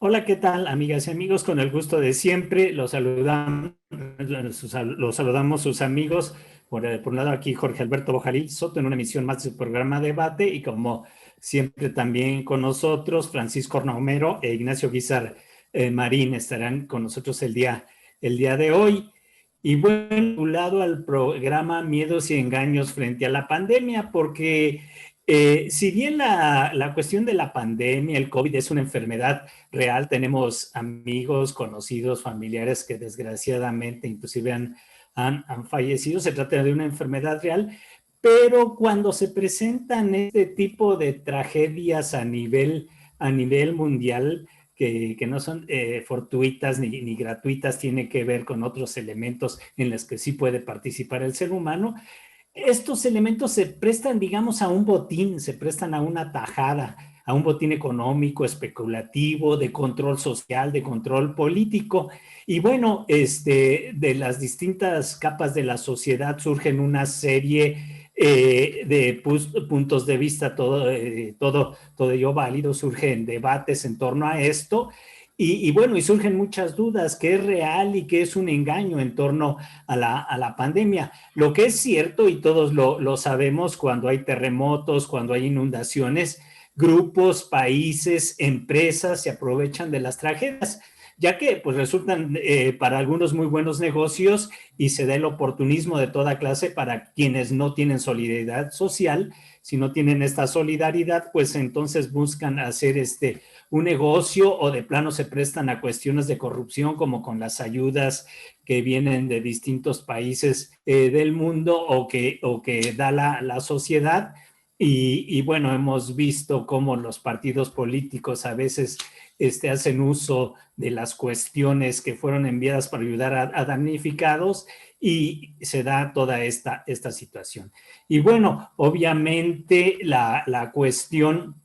Hola, ¿qué tal, amigas y amigos? Con el gusto de siempre, los saludamos sus amigos. Por un lado, aquí Jorge Alberto Bojalil Soto en una emisión más del programa Debate y como siempre también con nosotros, Francisco Romero e Ignacio Guizar Marín estarán con nosotros el día de hoy. Y bueno, vinculado al programa Miedos y Engaños frente a la pandemia, porque si bien la cuestión de la pandemia, el COVID, es una enfermedad real, tenemos amigos, conocidos, familiares que desgraciadamente inclusive han fallecido, se trata de una enfermedad real, pero cuando se presentan este tipo de tragedias a nivel mundial, que no son fortuitas ni gratuitas, tiene que ver con otros elementos en los que sí puede participar el ser humano. Estos elementos se prestan, digamos, a un botín, se prestan a una tajada, a un botín económico, especulativo, de control social, de control político. Y bueno, de las distintas capas de la sociedad surgen una serie de puntos de vista, todo ello válido, surgen debates en torno a esto. Y bueno, y surgen muchas dudas, qué es real y qué es un engaño en torno a la pandemia. Lo que es cierto, y todos lo sabemos, cuando hay terremotos, cuando hay inundaciones, grupos, países, empresas se aprovechan de las tragedias, ya que pues resultan para algunos muy buenos negocios y se da el oportunismo de toda clase para quienes no tienen solidaridad social. Si no tienen esta solidaridad, pues entonces buscan hacer un negocio o de plano se prestan a cuestiones de corrupción, como con las ayudas que vienen de distintos países del mundo o que da la sociedad. Y bueno, hemos visto cómo los partidos políticos a veces hacen uso de las cuestiones que fueron enviadas para ayudar a damnificados y se da toda esta situación. Y bueno, obviamente la cuestión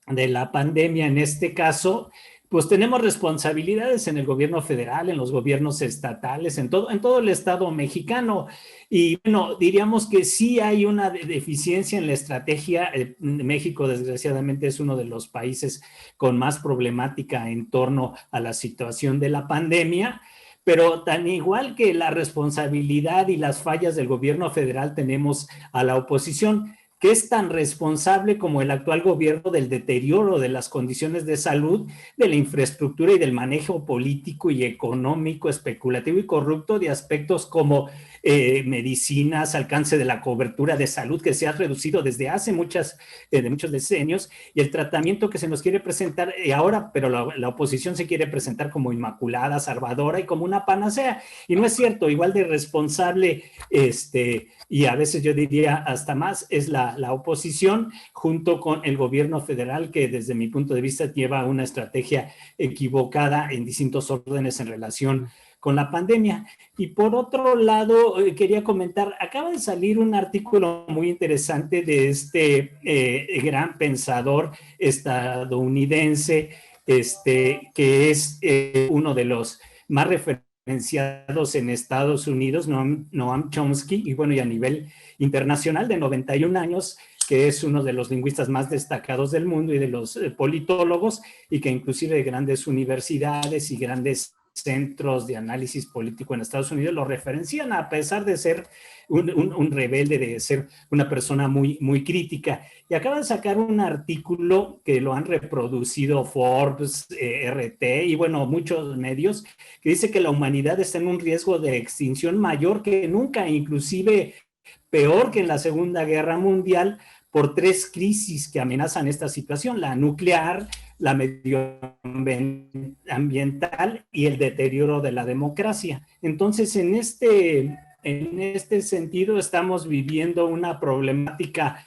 de la pandemia en este caso, pues tenemos responsabilidades en el gobierno federal, en los gobiernos estatales, en todo el Estado mexicano. Y bueno, diríamos que sí hay una deficiencia en la estrategia. México, desgraciadamente, es uno de los países con más problemática en torno a la situación de la pandemia. Pero tan igual que la responsabilidad y las fallas del gobierno federal, tenemos a la oposición, que es tan responsable como el actual gobierno del deterioro de las condiciones de salud, de la infraestructura y del manejo político y económico, especulativo y corrupto de aspectos como medicinas, alcance de la cobertura de salud, que se ha reducido desde hace de muchos decenios, y el tratamiento que se nos quiere presentar ahora, pero la oposición se quiere presentar como inmaculada, salvadora y como una panacea. Y no es cierto, igual de responsable, y a veces yo diría hasta más, es la oposición junto con el gobierno federal, que desde mi punto de vista lleva una estrategia equivocada en distintos órdenes en relación con la pandemia. Y por otro lado, quería comentar, acaba de salir un artículo muy interesante de este gran pensador estadounidense, que es uno de los más referenciados en Estados Unidos, Noam Chomsky, y bueno, y a nivel internacional, de 91 años, que es uno de los lingüistas más destacados del mundo y de los politólogos, y que inclusive grandes universidades y grandes centros de análisis político en Estados Unidos lo referencian, a pesar de ser un rebelde, de ser una persona muy crítica. Y acaba de sacar un artículo que lo han reproducido Forbes, RT y bueno, muchos medios, que dice que la humanidad está en un riesgo de extinción mayor que nunca, inclusive peor que en la Segunda Guerra Mundial, por tres crisis que amenazan esta situación: la nuclear, la medioambiental y el deterioro de la democracia. Entonces, en este sentido, estamos viviendo una problemática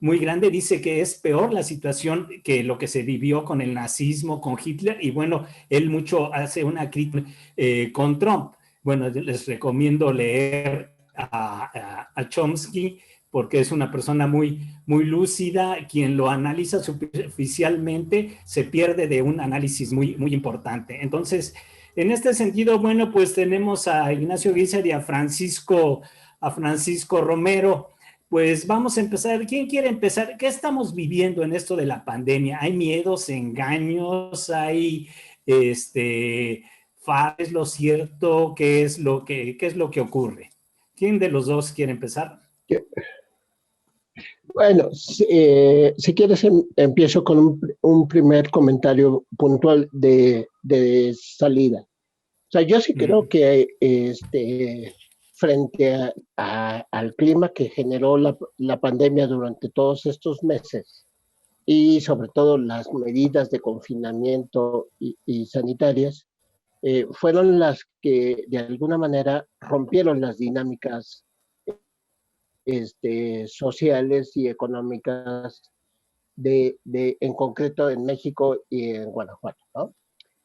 muy grande. Dice que es peor la situación que lo que se vivió con el nazismo, con Hitler, y bueno, él mucho hace una crítica con Trump. Bueno, les recomiendo leer a Chomsky, porque es una persona muy lúcida. Quien lo analiza superficialmente se pierde de un análisis muy importante. Entonces, en este sentido, bueno, pues tenemos a Ignacio Guizar y a Francisco Romero. Pues vamos a empezar. ¿Quién quiere empezar? ¿Qué estamos viviendo en esto de la pandemia? ¿Hay miedos, engaños? ¿Hay ¿es lo cierto? ¿Qué es lo que ocurre? ¿Quién de los dos quiere empezar? Bueno, si quieres empiezo con un primer comentario puntual de salida. O sea, yo sí creo que frente al clima que generó la pandemia durante todos estos meses y sobre todo las medidas de confinamiento y sanitarias, fueron las que de alguna manera rompieron las dinámicas sociales y económicas en concreto en México y en Guanajuato, ¿no?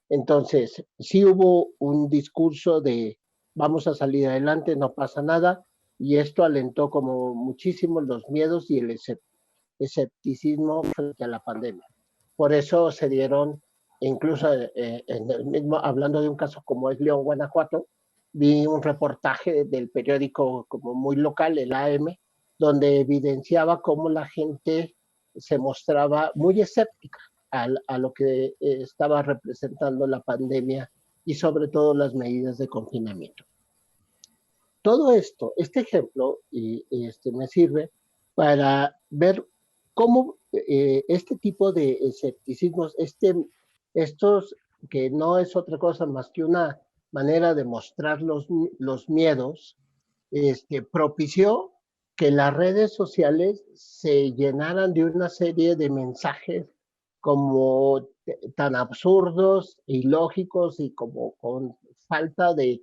Entonces, sí hubo un discurso de vamos a salir adelante, no pasa nada, y esto alentó como muchísimo los miedos y el escepticismo frente a la pandemia. Por eso se dieron, incluso en el mismo, hablando de un caso como es León, Guanajuato, vi un reportaje del periódico como muy local, el AM, donde evidenciaba cómo la gente se mostraba muy escéptica a lo que estaba representando la pandemia y sobre todo las medidas de confinamiento. Todo esto, este ejemplo, me sirve para ver cómo este tipo de escepticismos, estos que no es otra cosa más que una manera de mostrar los miedos, propició que las redes sociales se llenaran de una serie de mensajes como tan absurdos, ilógicos y como con falta de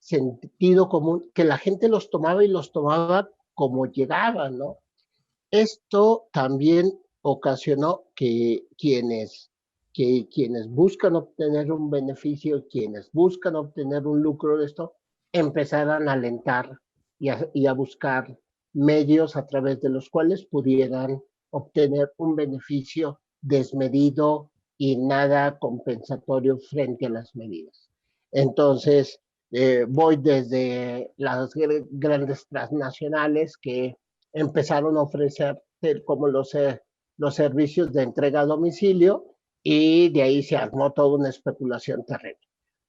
sentido común, que la gente los tomaba y los tomaba como llegaban, ¿no? Esto también ocasionó que quienes buscan obtener un beneficio, quienes buscan obtener un lucro de esto, empezaran a alentar y a buscar medios a través de los cuales pudieran obtener un beneficio desmedido y nada compensatorio frente a las medidas. Entonces, voy desde las grandes transnacionales que empezaron a ofrecer como los servicios de entrega a domicilio y de ahí se armó toda una especulación terrible.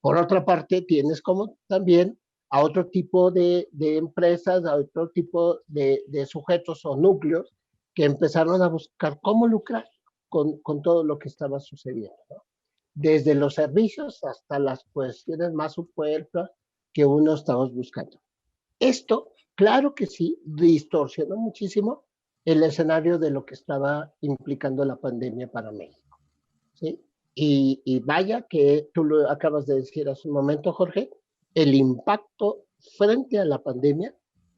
Por otra parte, tienes como también a otro tipo de empresas, a otro tipo de sujetos o núcleos que empezaron a buscar cómo lucrar con todo lo que estaba sucediendo, ¿no? Desde los servicios hasta las cuestiones más superfluas que uno estaba buscando. Esto, claro que sí, distorsionó muchísimo el escenario de lo que estaba implicando la pandemia para México, ¿sí? Y vaya que tú lo acabas de decir hace un momento, Jorge, el impacto frente a la pandemia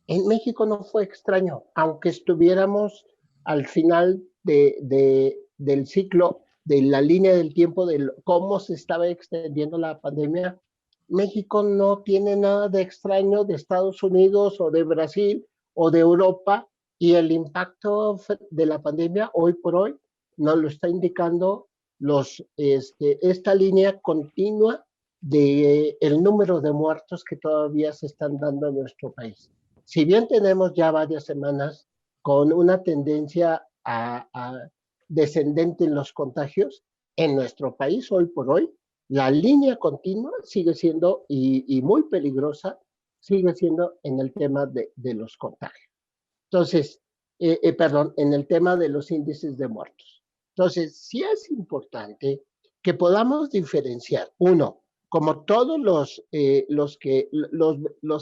en México no fue extraño, aunque estuviéramos al final del ciclo, de la línea del tiempo de cómo se estaba extendiendo la pandemia. México no tiene nada de extraño de Estados Unidos o de Brasil o de Europa, y el impacto de la pandemia hoy por hoy nos lo está indicando esta línea continua de el número de muertos que todavía se están dando en nuestro país. Si bien tenemos ya varias semanas con una tendencia a descendente en los contagios, en nuestro país hoy por hoy la línea continua sigue siendo, y muy peligrosa, sigue siendo en el tema de los contagios. Entonces, perdón, en el tema de los índices de muertos. Entonces, sí es importante que podamos diferenciar, uno, como todos los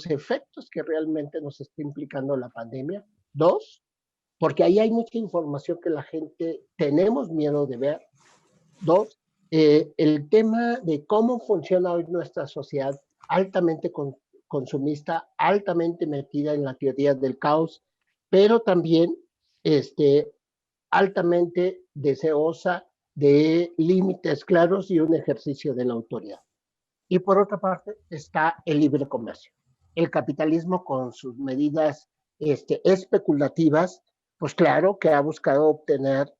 efectos que realmente nos está implicando la pandemia. Dos, porque ahí hay mucha información que la gente tenemos miedo de ver. Dos, el tema de cómo funciona hoy nuestra sociedad altamente consumista, altamente metida en la teoría del caos, pero también altamente deseosa de límites claros y un ejercicio de la autoridad. Y por otra parte está el libre comercio. El capitalismo con sus medidas especulativas, pues claro que ha buscado obtener,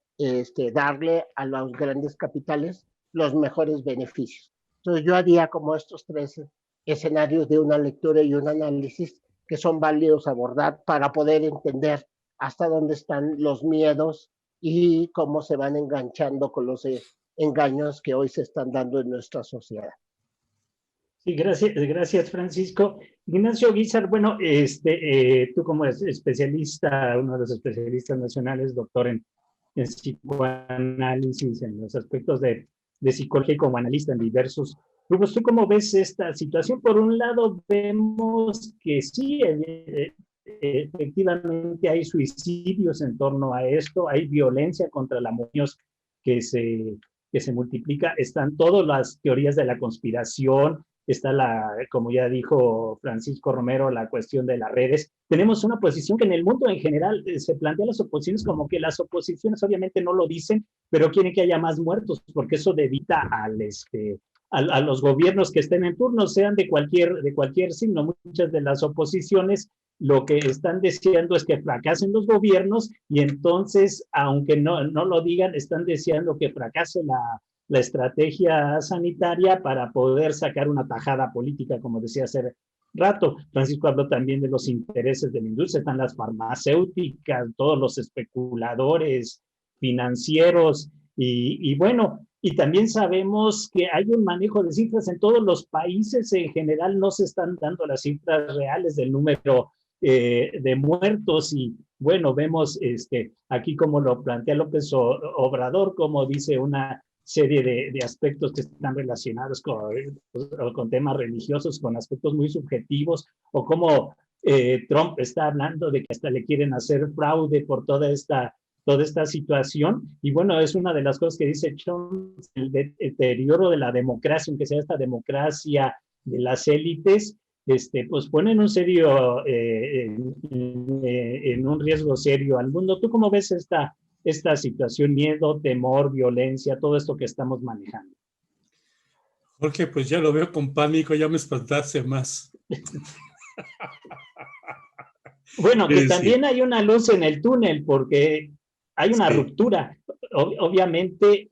darle a los grandes capitales los mejores beneficios. Entonces yo haría como estos tres escenarios de una lectura y un análisis que son válidos abordar para poder entender hasta dónde están los miedos y cómo se van enganchando con los engaños que hoy se están dando en nuestra sociedad. Sí, gracias Francisco. Ignacio Guízar, bueno, tú como especialista, uno de los especialistas nacionales, doctor en psicoanálisis, en los aspectos de psicología y como analista en diversos grupos, ¿tú cómo ves esta situación? Por un lado, vemos que sí, efectivamente hay suicidios en torno a esto, hay violencia contra la mujer que se multiplica, están todas las teorías de la conspiración, está como ya dijo Francisco Romero, la cuestión de las redes. Tenemos una posición que en el mundo en general se plantea las oposiciones como que las oposiciones obviamente no lo dicen, pero quieren que haya más muertos, porque eso evita a los gobiernos que estén en turno, sean de cualquier signo. Muchas de las oposiciones lo que están deseando es que fracasen los gobiernos y entonces, aunque no lo digan, están deseando que fracase la estrategia sanitaria para poder sacar una tajada política, como decía hace rato. Francisco habló también de los intereses de la industria, están las farmacéuticas, todos los especuladores financieros y bueno, y también sabemos que hay un manejo de cifras en todos los países, en general no se están dando las cifras reales del número de muertos y bueno, vemos aquí como lo plantea López Obrador, como dice una serie de aspectos que están relacionados con temas religiosos, con aspectos muy subjetivos, o como Trump está hablando de que hasta le quieren hacer fraude por toda esta situación. Y bueno, es una de las cosas que dice Trump, el deterioro de la democracia, aunque sea esta democracia de las élites, pues ponen un serio, en un riesgo serio al mundo. ¿Tú cómo ves esta situación, miedo, temor, violencia, todo esto que estamos manejando? Jorge, pues ya lo veo con pánico, ya me espantaste más. Bueno, que también hay una luz en el túnel porque hay una ruptura. Obviamente,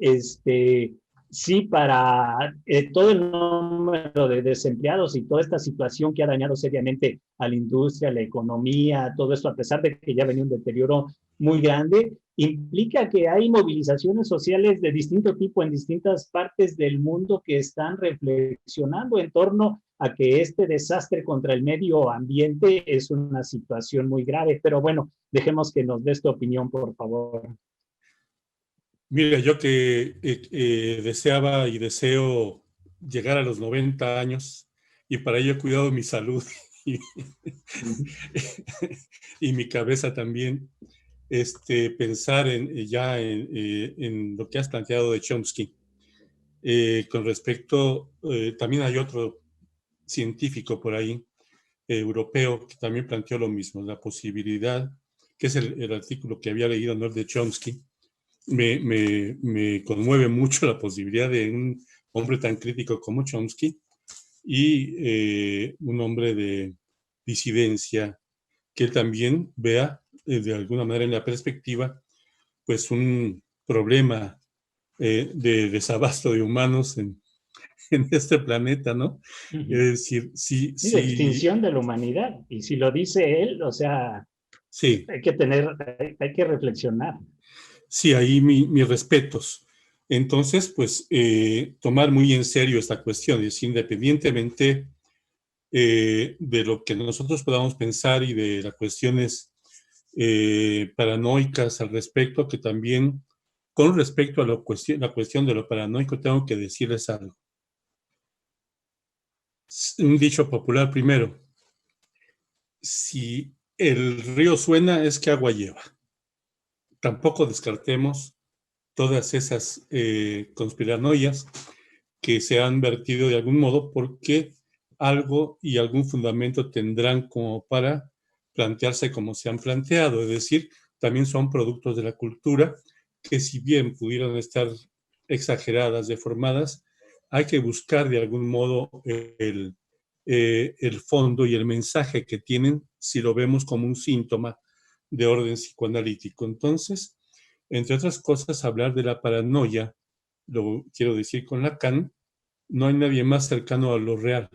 sí, para todo el número de desempleados y toda esta situación que ha dañado seriamente a la industria, a la economía, todo esto, a pesar de que ya venía un deterioro muy grande, implica que hay movilizaciones sociales de distinto tipo en distintas partes del mundo que están reflexionando en torno a que este desastre contra el medio ambiente es una situación muy grave. Pero bueno, dejemos que nos des tu opinión, por favor. Mira, yo que deseaba y deseo llegar a los 90 años y para ello he cuidado mi salud y mi cabeza también, pensar en lo que has planteado de Chomsky. Con respecto, también hay otro científico por ahí, europeo, que también planteó lo mismo, la posibilidad, que es el artículo que había leído, ¿no?, el de Chomsky. Me conmueve mucho la posibilidad de un hombre tan crítico como Chomsky y un hombre de disidencia que también vea de alguna manera en la perspectiva pues un problema de desabasto de humanos en este planeta, ¿no? Es decir, sí, sí, de extinción de la humanidad. Y si lo dice él, o sea, sí, hay que reflexionar. Sí, ahí mis respetos. Entonces, pues, tomar muy en serio esta cuestión, es independientemente de lo que nosotros podamos pensar y de las cuestiones paranoicas al respecto, que también, con respecto a la cuestión de lo paranoico, tengo que decirles algo. Un dicho popular primero: si el río suena, es que agua lleva. Tampoco descartemos todas esas conspiranoias que se han vertido de algún modo, porque algo y algún fundamento tendrán como para plantearse como se han planteado, es decir, también son productos de la cultura que, si bien pudieran estar exageradas, deformadas, hay que buscar de algún modo el fondo y el mensaje que tienen, si lo vemos como un síntoma de orden psicoanalítico. Entonces, entre otras cosas, hablar de la paranoia, lo quiero decir con Lacan, no hay nadie más cercano a lo real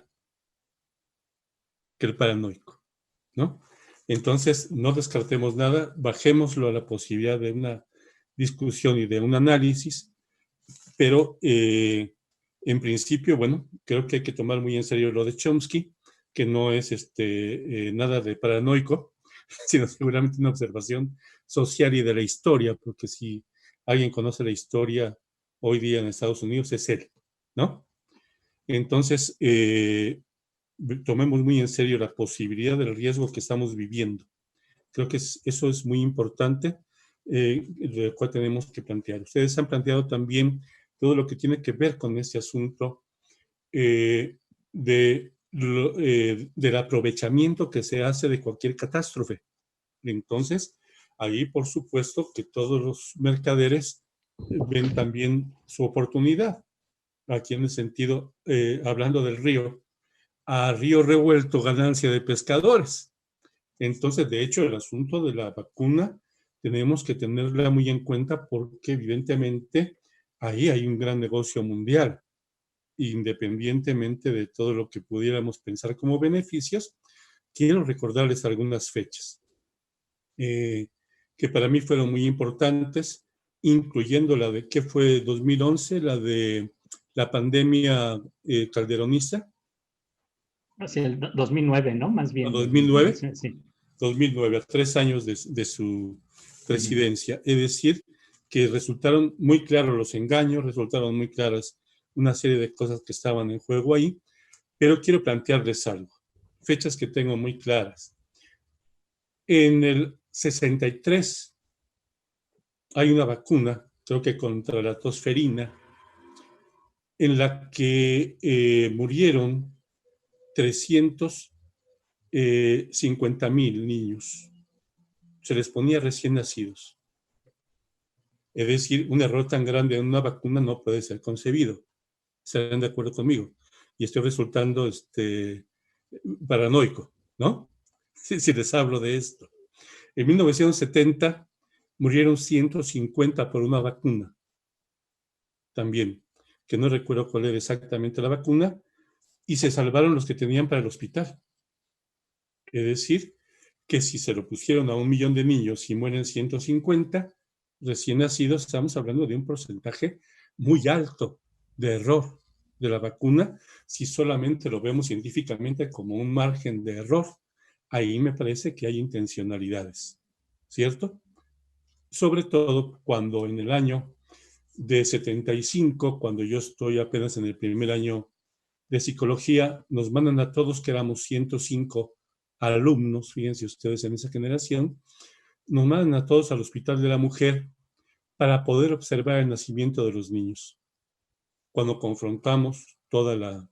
que el paranoico, ¿no? Entonces, no descartemos nada, bajémoslo a la posibilidad de una discusión y de un análisis, pero en principio, bueno, creo que hay que tomar muy en serio lo de Chomsky, que no es nada de paranoico, sino seguramente una observación social y de la historia, porque si alguien conoce la historia hoy día en Estados Unidos es él, ¿no? Entonces, tomemos muy en serio la posibilidad del riesgo que estamos viviendo. Creo que eso es muy importante, lo cual tenemos que plantear. Ustedes han planteado también todo lo que tiene que ver con este asunto del aprovechamiento que se hace de cualquier catástrofe. Entonces, ahí por supuesto que todos los mercaderes ven también su oportunidad. Aquí en el sentido, hablando del río, a río revuelto ganancia de pescadores. Entonces, de hecho, el asunto de la vacuna tenemos que tenerla muy en cuenta porque evidentemente ahí hay un gran negocio mundial, independientemente de todo lo que pudiéramos pensar como beneficios. Quiero recordarles algunas fechas que para mí fueron muy importantes, incluyendo la de, ¿qué fue? 2011, la de la pandemia calderonista. Hacia el 2009, ¿no? Más bien. 2009. Sí. 2009, a 3 años de su presidencia. Es decir, que resultaron muy claros los engaños, resultaron muy claras una serie de cosas que estaban en juego ahí, pero quiero plantearles algo. Fechas que tengo muy claras. En el 63 hay una vacuna, creo que contra la tosferina, en la que murieron 350,000 niños. Se les ponía recién nacidos. Es decir, un error tan grande en una vacuna no puede ser concebido. ¿Estarán de acuerdo conmigo? Y estoy resultando paranoico, ¿no? Si les hablo de esto. En 1970 murieron 150 por una vacuna. También, que no recuerdo cuál era exactamente la vacuna, y se salvaron los que tenían para el hospital. Es decir, que si se lo pusieron a 1 millón de niños y mueren 150 recién nacidos, estamos hablando de un porcentaje muy alto de error de la vacuna, si solamente lo vemos científicamente como un margen de error. Ahí me parece que hay intencionalidades, ¿cierto? Sobre todo cuando en el año de 75, cuando yo estoy apenas en el primer año de psicología, nos mandan a todos, que éramos 105 alumnos, fíjense ustedes en esa generación, nos mandan a todos al Hospital de la Mujer para poder observar el nacimiento de los niños. Cuando confrontamos toda la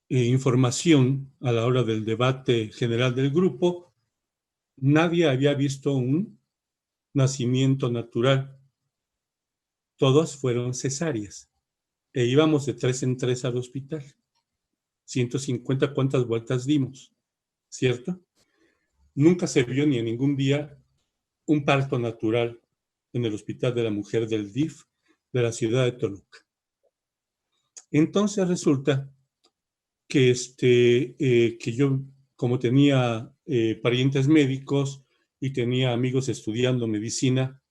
información a la hora del debate general del grupo, nadie había visto un nacimiento natural. Todas fueron cesáreas. E íbamos de 3 en 3 al hospital. 150, ¿cuántas vueltas dimos? ¿Cierto? Nunca se vio ni en ningún día un parto natural en el Hospital de la Mujer del DIF de la ciudad de Toluca. Entonces resulta que, que yo, como tenía parientes médicos y tenía amigos estudiando medicina,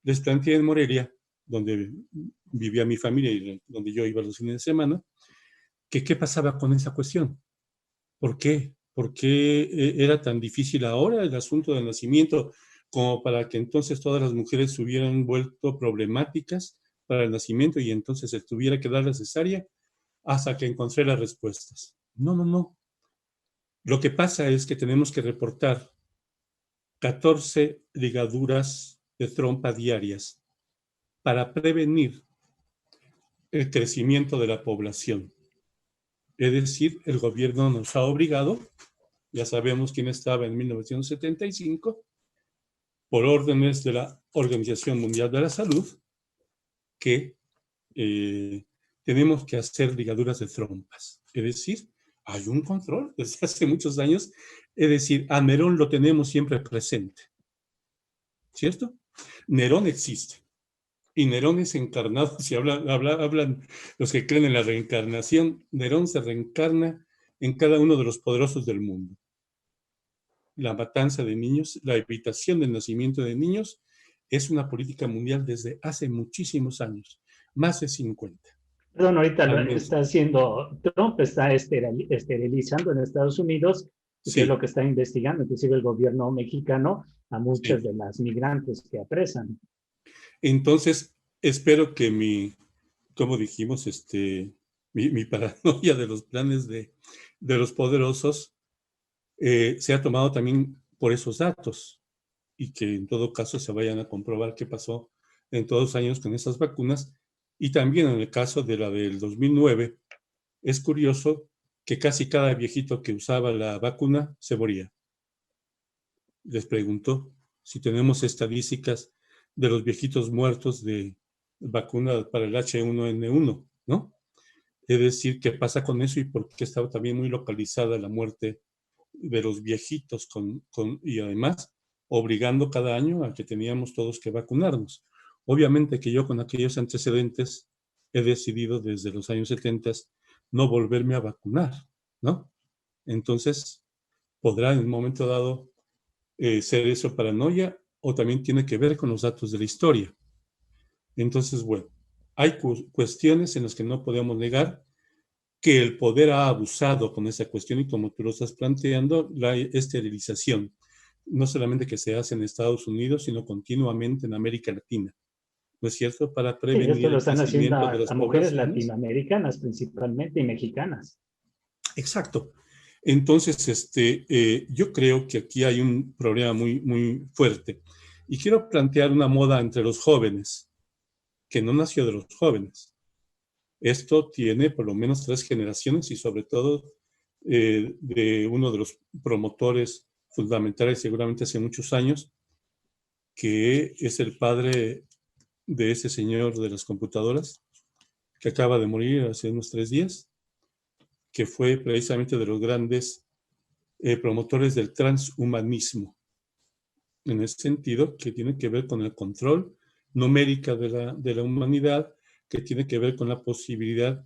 les planteé en Morelia, donde vivía mi familia y donde yo iba los fines de semana, que qué pasaba con esa cuestión. ¿Por qué? ¿Por qué era tan difícil ahora el asunto del nacimiento como para que entonces todas las mujeres se hubieran vuelto problemáticas para el nacimiento y entonces se tuviera que dar la cesárea? Hasta que encontré las respuestas. No. Lo que pasa es que tenemos que reportar 14 ligaduras de trompa diarias para prevenir el crecimiento de la población. Es decir, el gobierno nos ha obligado, ya sabemos quién estaba en 1975, por órdenes de la Organización Mundial de la Salud, que tenemos que hacer ligaduras de trompas. Es decir, hay un control desde hace muchos años. Es decir, a Nerón lo tenemos siempre presente. ¿Cierto? Nerón existe. Y Nerón es encarnado, si hablan los que creen en la reencarnación, Nerón se reencarna en cada uno de los poderosos del mundo. La matanza de niños, la evitación del nacimiento de niños, es una política mundial desde hace muchísimos años, más de 50. Perdón, ahorita lo Al menos. está haciendo Trump, está esterilizando en Estados Unidos, que es Sí, lo que está investigando, inclusive el gobierno mexicano, a muchas sí. de las migrantes que apresan. Entonces, espero que como dijimos, mi paranoia de los planes de los poderosos sea tomado también por esos datos y que en todo caso se vayan a comprobar qué pasó en todos los años con esas vacunas. Y también en el caso de la del 2009, es curioso que casi cada viejito que usaba la vacuna se moría. Les pregunto si tenemos estadísticas de los viejitos muertos de vacuna para el H1N1, ¿no? Es decir, ¿qué pasa con eso y por qué estaba también muy localizada la muerte de los viejitos y además obligando cada año a que teníamos todos que vacunarnos? Obviamente que yo con aquellos antecedentes he decidido desde los años 70 no volverme a vacunar, ¿no? Entonces, podrá en un momento dado ser eso paranoia o también tiene que ver con los datos de la historia. Entonces, bueno, hay cuestiones en las que no podemos negar que el poder ha abusado con esa cuestión y como tú lo estás planteando, la esterilización, no solamente que se hace en Estados Unidos, sino continuamente en América Latina, ¿no es cierto? Para Sí, prevenir esto lo el están haciendo crecimiento de las a mujeres poblaciones. latinoamericanas principalmente y mexicanas. Exacto. Entonces, yo creo que aquí hay un problema muy, muy fuerte. Y quiero plantear una moda entre los jóvenes, que no nació de los jóvenes. Esto tiene por lo menos 3 generaciones y sobre todo de uno de los promotores fundamentales seguramente hace muchos años, que es el padre de ese señor de las computadoras, que acaba de morir hace unos 3 días, que fue precisamente de los grandes promotores del transhumanismo, en ese sentido, que tiene que ver con el control numérica de la humanidad, que tiene que ver con la posibilidad,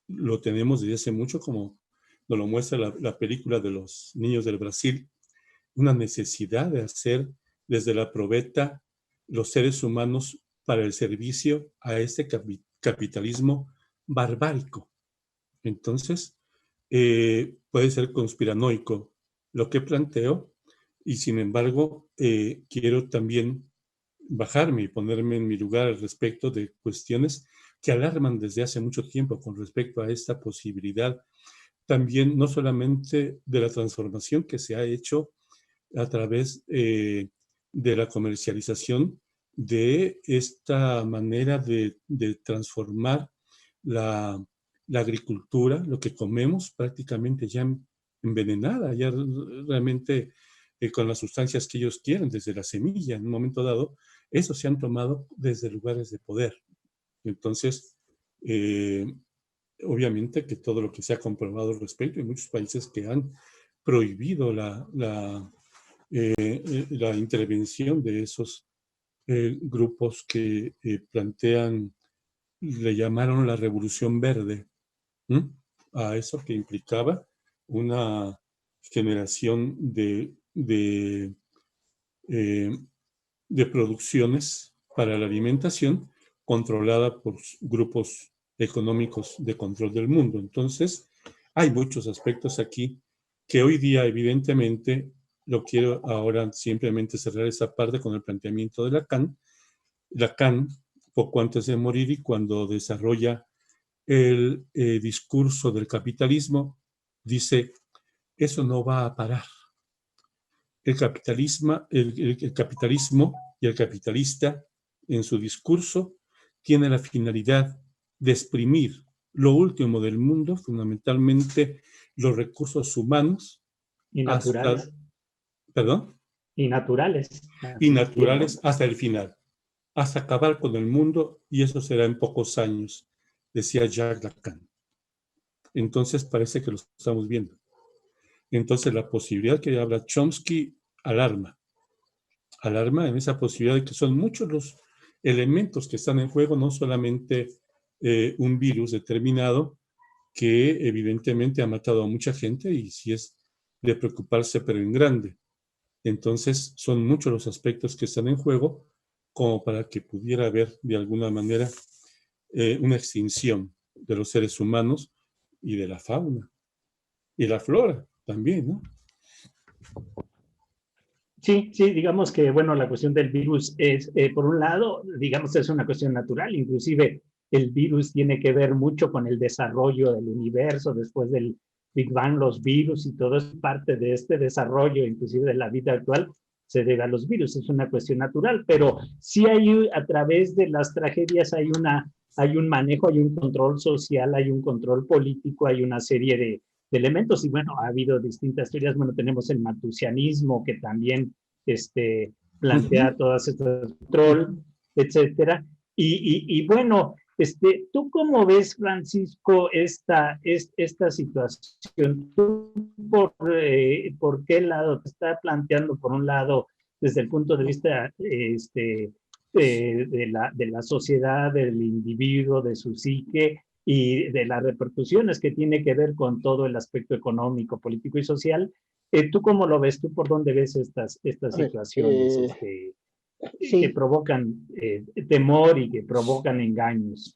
lo tenemos desde hace mucho, como nos lo muestra la película de los niños del Brasil, una necesidad de hacer desde la probeta los seres humanos para el servicio a este capitalismo barbárico. Entonces, puede ser conspiranoico lo que planteo, y sin embargo, quiero también bajarme y ponerme en mi lugar al respecto de cuestiones que alarman desde hace mucho tiempo con respecto a esta posibilidad, también no solamente de la transformación que se ha hecho a través de la comercialización de esta manera de transformar la agricultura, lo que comemos prácticamente ya envenenada, ya realmente con las sustancias que ellos quieren, desde la semilla, en un momento dado, eso se han tomado desde lugares de poder. Entonces, obviamente que todo lo que se ha comprobado al respecto, hay muchos países que han prohibido la intervención de esos grupos que plantean, le llamaron la Revolución Verde, ¿m? A eso que implicaba una generación eh, de producciones para la alimentación controlada por grupos económicos de control del mundo. Entonces, hay muchos aspectos aquí que hoy día, evidentemente, lo quiero ahora simplemente cerrar esa parte con el planteamiento de Lacan. Lacan, poco antes de morir y cuando desarrolla el discurso del capitalismo, dice, eso no va a parar. El capitalismo y el capitalista en su discurso tiene la finalidad de exprimir lo último del mundo, fundamentalmente los recursos humanos, Y hasta, naturales. perdón, Y naturales. y También, ¿no? naturales hasta el final, hasta acabar con el mundo, y eso será en pocos años, decía Jacques Lacan. Entonces parece que lo estamos viendo. Entonces la posibilidad que habla Chomsky alarma en esa posibilidad de que son muchos los elementos que están en juego, no solamente un virus determinado que evidentemente ha matado a mucha gente y sí es de preocuparse, pero en grande. Entonces, son muchos los aspectos que están en juego como para que pudiera haber de alguna manera una extinción de los seres humanos y de la fauna y la flora también, ¿no? Sí, sí, digamos que, bueno, la cuestión del virus es, por un lado, digamos, es una cuestión natural, inclusive el virus tiene que ver mucho con el desarrollo del universo después del Big Bang, los virus y todo es parte de este desarrollo, inclusive de la vida actual, se debe a los virus, es una cuestión natural, pero sí hay, a través de las tragedias hay un manejo, hay un control social, hay un control político, hay una serie de elementos y bueno, ha habido distintas teorías, bueno, tenemos el maltusianismo que también plantea todas estas control, etcétera, y bueno, ¿tú cómo ves, Francisco, esta situación? ¿Tú por qué lado te está planteando, por un lado, desde el punto de vista de la sociedad, del individuo, de su psique, y de las repercusiones que tiene que ver con todo el aspecto económico, político y social? ¿Tú cómo lo ves? ¿Tú por dónde ves estas situaciones que sí, provocan temor y que provocan engaños?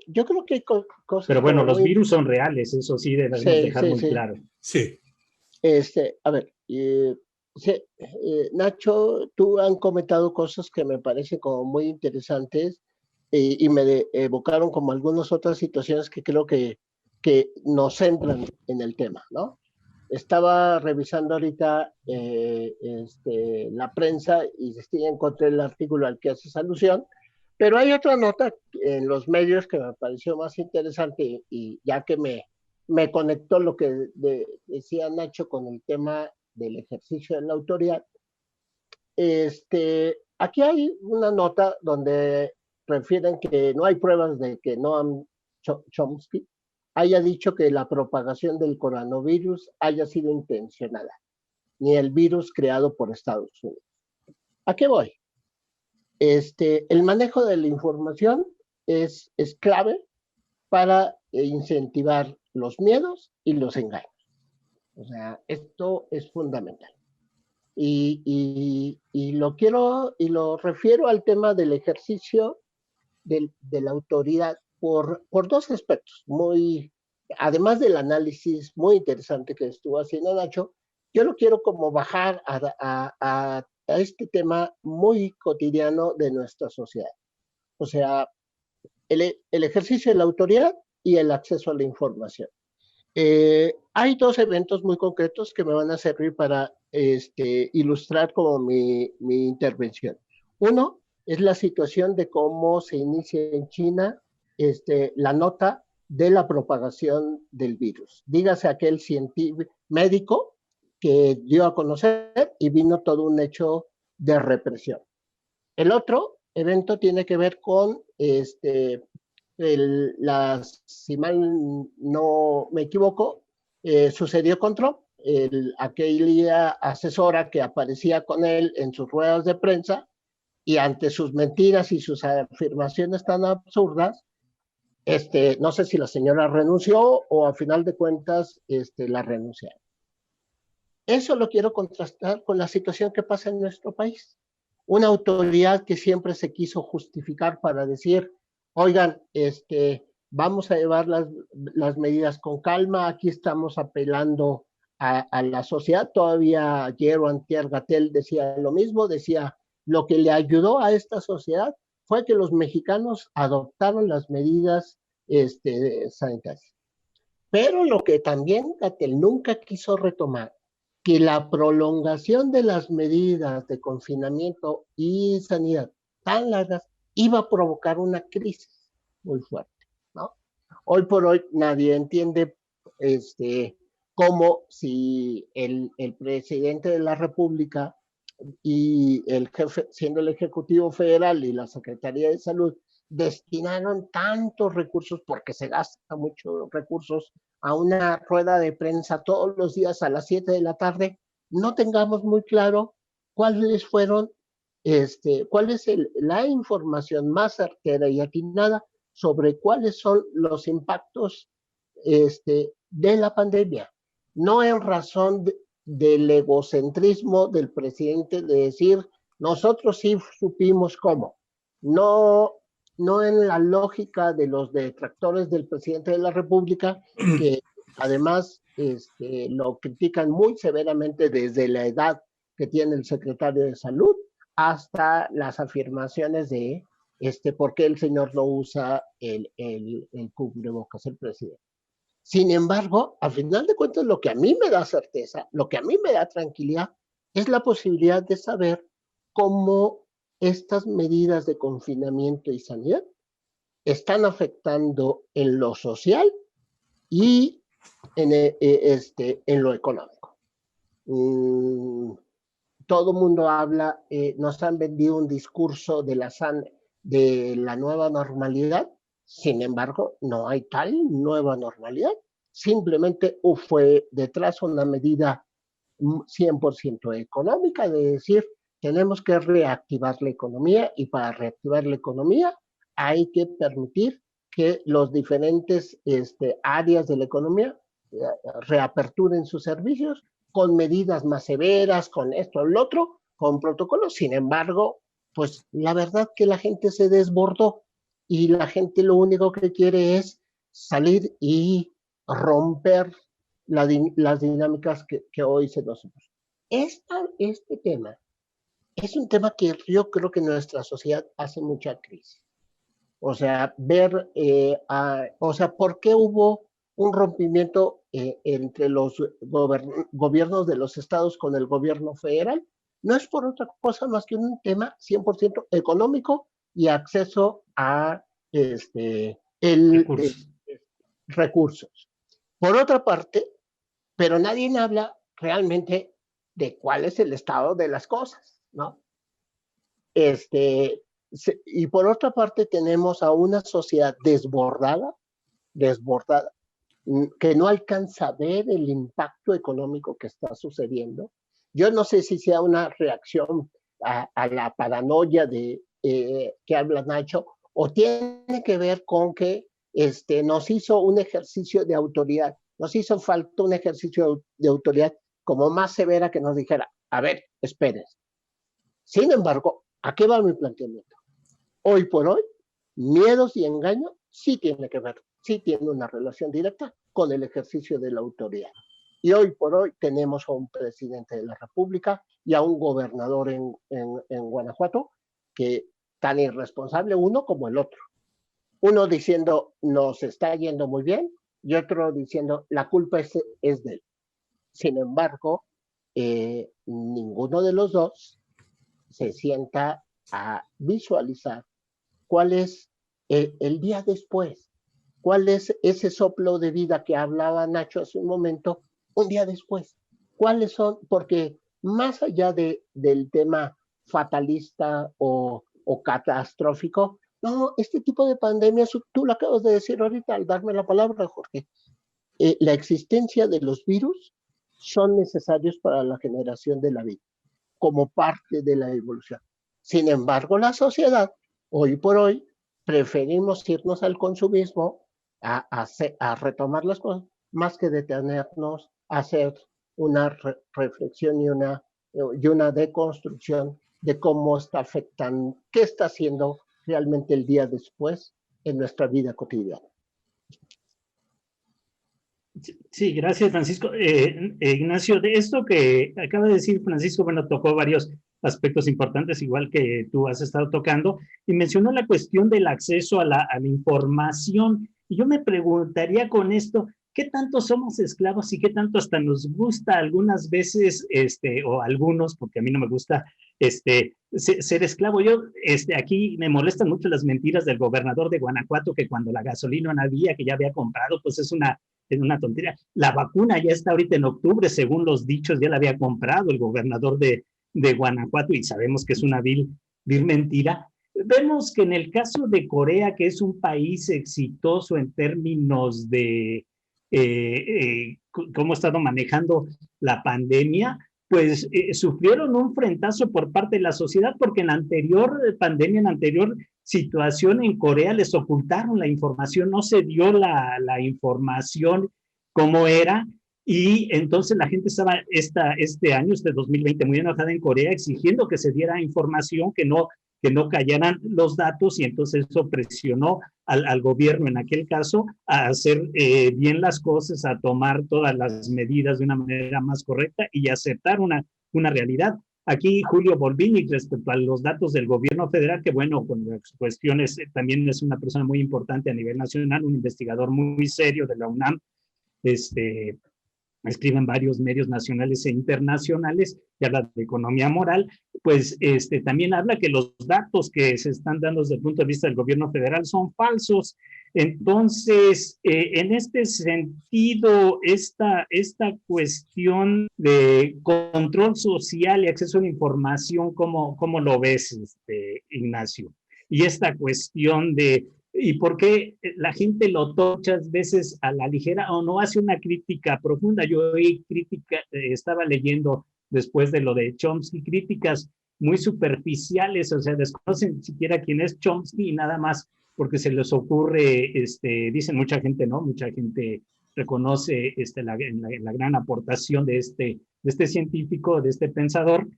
yo creo que hay cosas Pero bueno, como los muy... virus son reales, eso sí debemos Sí, dejar sí, muy sí. claro. Sí. A ver, sí, Nacho, tú han comentado cosas que me parecen como muy interesantes y me evocaron como algunas otras situaciones que creo que nos centran en el tema, ¿no? Estaba revisando ahorita la prensa y sí encontré el artículo al que haces alusión, pero hay otra nota en los medios que me pareció más interesante y ya que me conectó lo que decía Nacho con el tema del ejercicio de la autoridad. Aquí hay una nota donde refieren que no hay pruebas de que Noam Chomsky haya dicho que la propagación del coronavirus haya sido intencionada, ni el virus creado por Estados Unidos. ¿A qué voy? El manejo de la información es clave para incentivar los miedos y los engaños. O sea, esto es fundamental. Y lo refiero al tema del ejercicio de la autoridad por dos aspectos, además del análisis muy interesante que estuvo haciendo Nacho, yo lo quiero como bajar a este tema muy cotidiano de nuestra sociedad. O sea, el ejercicio de la autoridad y el acceso a la información. Hay dos eventos muy concretos que me van a servir para ilustrar como mi intervención. Uno es la situación de cómo se inicia en China la nota de la propagación del virus. Dígase aquel científico médico que dio a conocer y vino todo un hecho de represión. El otro evento tiene que ver con si mal no me equivoco, sucedió con Trump, aquella asesora que aparecía con él en sus ruedas de prensa y ante sus mentiras y sus afirmaciones tan absurdas, no sé si la señora renunció o a final de cuentas la renunciaron. Eso lo quiero contrastar con la situación que pasa en nuestro país. Una autoridad que siempre se quiso justificar para decir, oigan, vamos a llevar las medidas con calma, aquí estamos apelando a la sociedad. Todavía ayer o antier Gatell decía lo mismo, decía, lo que le ayudó a esta sociedad fue que los mexicanos adoptaron las medidas sanitarias. Pero lo que también Gatell nunca quiso retomar, que la prolongación de las medidas de confinamiento y sanidad tan largas iba a provocar una crisis muy fuerte, ¿no? Hoy por hoy nadie entiende cómo si el presidente de la República y el jefe, siendo el Ejecutivo Federal y la Secretaría de Salud, destinaron tantos recursos, porque se gasta muchos recursos, a una rueda de prensa todos los días a las 7 de la tarde, no tengamos muy claro cuáles fueron, cuál es la información más certera y atinada sobre cuáles son los impactos de la pandemia, no en razón del egocentrismo del presidente de decir, nosotros sí supimos cómo, no, no en la lógica de los detractores del presidente de la República, que además lo critican muy severamente desde la edad que tiene el secretario de Salud hasta las afirmaciones de por qué el señor no usa el cubrebocas, el presidente. Sin embargo, al final de cuentas, lo que a mí me da certeza, lo que a mí me da tranquilidad, es la posibilidad de saber cómo estas medidas de confinamiento y sanidad están afectando en lo social y en lo económico. Todo el mundo habla, nos han vendido un discurso de la nueva normalidad. Sin embargo, no hay tal nueva normalidad. Simplemente fue detrás una medida 100% económica de decir, tenemos que reactivar la economía y para reactivar la economía hay que permitir que los diferentes áreas de la economía reaperturen sus servicios con medidas más severas, con esto o lo otro, con protocolos. Sin embargo, pues la verdad que la gente se desbordó y la gente lo único que quiere es salir y romper las dinámicas que hoy se nos puso. Este tema es un tema que yo creo que nuestra sociedad hace mucha crisis. O sea, ¿por qué hubo un rompimiento entre los gobiernos de los estados con el gobierno federal? No es por otra cosa más que un tema 100% económico y acceso a recursos. Por otra parte, pero nadie habla realmente de cuál es el estado de las cosas, ¿no? Y por otra parte tenemos a una sociedad desbordada, que no alcanza a ver el impacto económico que está sucediendo. Yo no sé si sea una reacción a la paranoia que habla Nacho, o tiene que ver con que nos hizo un ejercicio de autoridad, nos hizo falta un ejercicio de autoridad como más severa que nos dijera, a ver, esperen. Sin embargo, ¿a qué va mi planteamiento? Hoy por hoy, miedos y engaños sí tiene que ver, sí tiene una relación directa con el ejercicio de la autoridad. Y hoy por hoy tenemos a un presidente de la República y a un gobernador en Guanajuato que tan irresponsable uno como el otro. Uno diciendo nos está yendo muy bien y otro diciendo la culpa es de él. Sin embargo, ninguno de los dos se sienta a visualizar cuál es el día después, cuál es ese soplo de vida que hablaba Nacho hace un momento, un día después. ¿Cuáles son? Porque más allá del tema fatalista o catastrófico, no, este tipo de pandemias, tú lo acabas de decir ahorita al darme la palabra, Jorge, la existencia de los virus son necesarios para la generación de la vida, como parte de la evolución. Sin embargo, la sociedad, hoy por hoy, preferimos irnos al consumismo, a retomar las cosas, más que detenernos a hacer una reflexión y una deconstrucción de cómo está afectando, qué está haciendo realmente el día después en nuestra vida cotidiana. Sí, gracias, Francisco. Ignacio, de esto que acaba de decir Francisco, bueno, tocó varios aspectos importantes, igual que tú has estado tocando, y mencionó la cuestión del acceso a la información. Y yo me preguntaría con esto, ¿qué tanto somos esclavos y qué tanto hasta nos gusta algunas veces, o algunos, porque a mí no me gusta ser esclavo? Yo, aquí me molestan mucho las mentiras del gobernador de Guanajuato, que cuando la gasolina no había, que ya había comprado, pues es una tontería. La vacuna ya está ahorita en octubre, según los dichos, ya la había comprado el gobernador de Guanajuato y sabemos que es una vil mentira. Vemos que en el caso de Corea, que es un país exitoso en términos de cómo ha estado manejando la pandemia, pues sufrieron un frentazo por parte de la sociedad porque en la anterior pandemia, en la anterior situación en Corea les ocultaron la información, no se dio la información como era, y entonces la gente estaba este año, este 2020, muy enojada en Corea, exigiendo que se diera información, que no cayeran los datos, y entonces eso presionó al gobierno en aquel caso a hacer bien las cosas, a tomar todas las medidas de una manera más correcta y aceptar una realidad. Aquí Julio Volvini, respecto a los datos del gobierno federal, que bueno, con las cuestiones, también es una persona muy importante a nivel nacional, un investigador muy serio de la UNAM, escribe en varios medios nacionales e internacionales, y habla de economía moral, pues también habla que los datos que se están dando desde el punto de vista del gobierno federal son falsos. Entonces, en este sentido, esta cuestión de control social y acceso a la información, ¿cómo lo ves, Ignacio? Y esta cuestión de ¿y por qué la gente lo toma muchas veces a la ligera o no hace una crítica profunda? Yo estaba leyendo después de lo de Chomsky, críticas muy superficiales, o sea, desconocen siquiera quién es Chomsky y nada más porque se les ocurre, dicen mucha gente, ¿no? Mucha gente reconoce la gran aportación de este científico, de este pensador,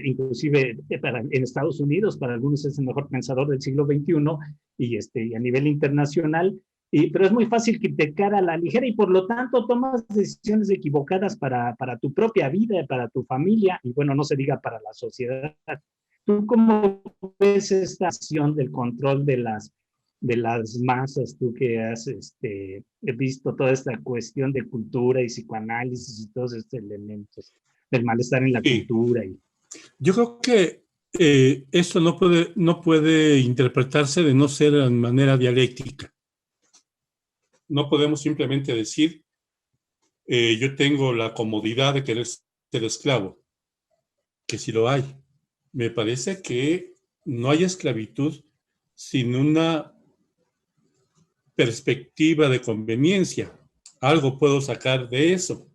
inclusive en Estados Unidos, para algunos es el mejor pensador del siglo XXI, y a nivel internacional, pero es muy fácil criticar a la ligera y por lo tanto tomas decisiones equivocadas para tu propia vida, para tu familia, y bueno, no se diga para la sociedad. ¿Tú cómo ves esta acción del control de las masas, tú que has visto toda esta cuestión de cultura y psicoanálisis y todos estos elementos del malestar en la cultura? Yo creo que esto no puede interpretarse de no ser de manera dialéctica. No podemos simplemente decir, yo tengo la comodidad de querer ser esclavo, que sí lo hay. Me parece que no hay esclavitud sin una perspectiva de conveniencia. Algo puedo sacar de eso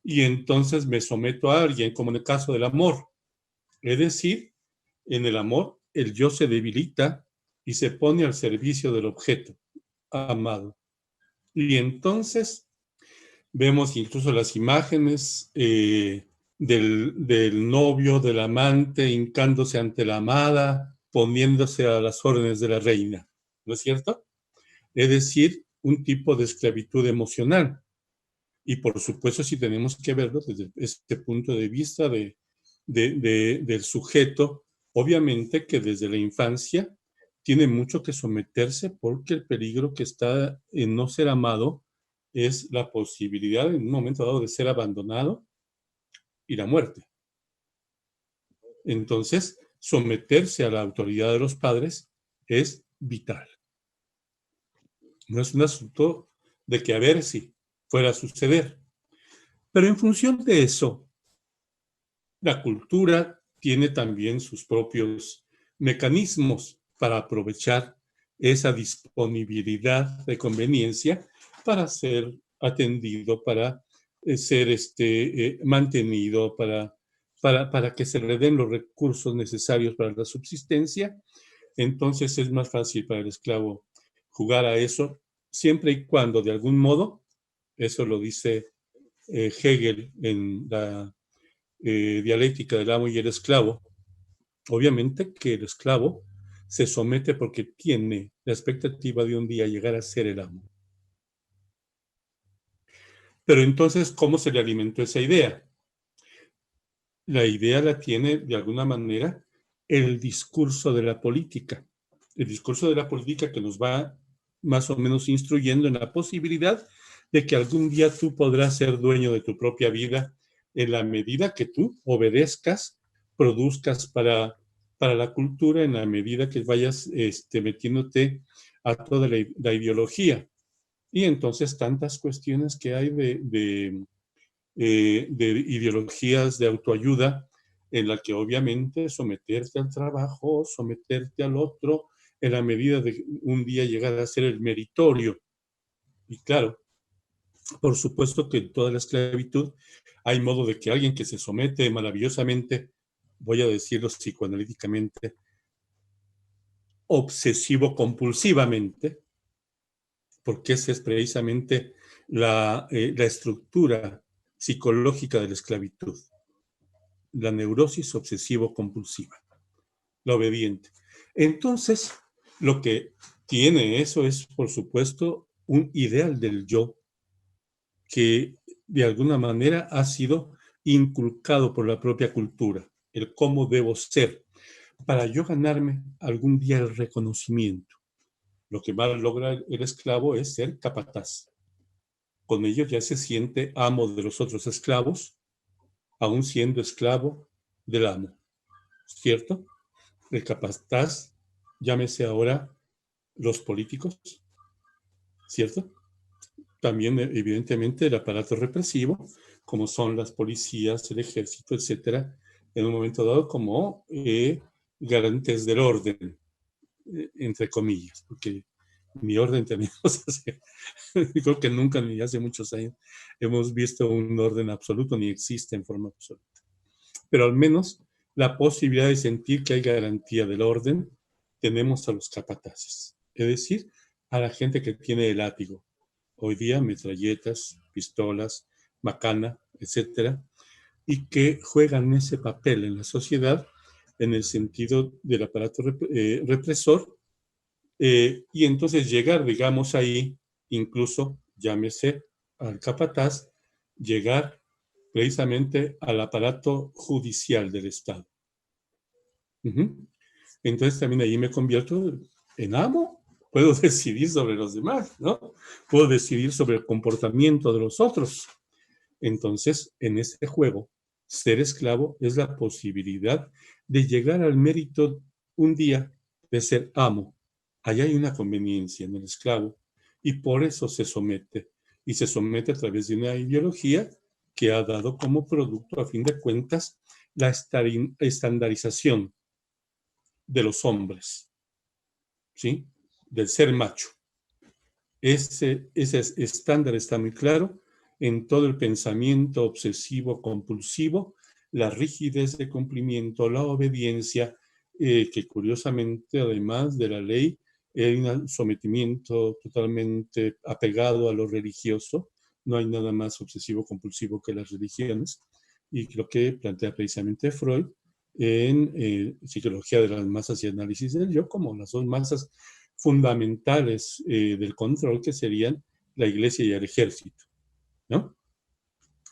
y entonces me someto a alguien, como en el caso del amor. Es decir, en el amor, el yo se debilita y se pone al servicio del objeto amado. Y entonces vemos incluso las imágenes del novio, del amante, hincándose ante la amada, poniéndose a las órdenes de la reina. ¿No es cierto? Es decir, un tipo de esclavitud emocional. Y por supuesto, si tenemos que verlo desde este punto de vista del sujeto, obviamente que desde la infancia tiene mucho que someterse porque el peligro que está en no ser amado es la posibilidad en un momento dado de ser abandonado y la muerte. Entonces, someterse a la autoridad de los padres es vital. No es un asunto de que a ver si fuera a suceder. Pero en función de eso, la cultura tiene también sus propios mecanismos para aprovechar esa disponibilidad de conveniencia para ser atendido, para ser mantenido, para que se le den los recursos necesarios para la subsistencia. Entonces es más fácil para el esclavo jugar a eso, siempre y cuando de algún modo, eso lo dice Hegel en la dialéctica del amo y el esclavo, obviamente que el esclavo se somete porque tiene la expectativa de un día llegar a ser el amo. Pero entonces, ¿cómo se le alimentó esa idea? La idea la tiene, de alguna manera, el discurso de la política. El discurso de la política que nos va más o menos instruyendo en la posibilidad de que algún día tú podrás ser dueño de tu propia vida en la medida que tú obedezcas, produzcas para la cultura, en la medida que vayas metiéndote a toda la ideología. Y entonces tantas cuestiones que hay de ideologías de autoayuda en la que obviamente someterte al trabajo, someterte al otro, en la medida de un día llegar a ser el meritorio. Y claro, Por supuesto que en toda la esclavitud hay modo de que alguien que se somete maravillosamente, voy a decirlo psicoanalíticamente, obsesivo-compulsivamente, porque esa es precisamente la estructura psicológica de la esclavitud, la neurosis obsesivo-compulsiva, la obediente. Entonces, lo que tiene eso es, por supuesto, un ideal del yo que de alguna manera ha sido inculcado por la propia cultura, el cómo debo ser, para yo ganarme algún día el reconocimiento. Lo que más logra el esclavo es ser capataz. Con ello ya se siente amo de los otros esclavos, aún siendo esclavo del amo, ¿cierto? El capataz, llámese ahora los políticos, ¿cierto? También, evidentemente, el aparato represivo, como son las policías, el ejército, etcétera, en un momento dado como garantes del orden, entre comillas, porque mi orden tenemos hace, creo que nunca ni hace muchos años hemos visto un orden absoluto, ni existe en forma absoluta. Pero al menos la posibilidad de sentir que hay garantía del orden, tenemos a los capataces, es decir, a la gente que tiene el látigo. Hoy día metralletas, pistolas, macana, etcétera, y que juegan ese papel en la sociedad en el sentido del aparato represor, y entonces llegar, digamos, ahí, incluso, llámese al capataz, llegar precisamente al aparato judicial del Estado. Entonces también ahí me convierto en amo, puedo decidir sobre los demás, ¿no? Puedo decidir sobre el comportamiento de los otros. Entonces, en este juego, ser esclavo es la posibilidad de llegar al mérito un día de ser amo. Allá hay una conveniencia en el esclavo y por eso se somete. Y se somete a través de una ideología que ha dado como producto, a fin de cuentas, la estandarización de los hombres, ¿sí? Del ser macho. Ese estándar está muy claro en todo el pensamiento obsesivo compulsivo, la rigidez de cumplimiento, la obediencia, que curiosamente, además de la ley, hay un sometimiento totalmente apegado a lo religioso. No hay nada más obsesivo compulsivo que las religiones, y lo que plantea precisamente Freud en Psicología de las Masas y Análisis del Yo, como las dos masas fundamentales del control, que serían la iglesia y el ejército, ¿no?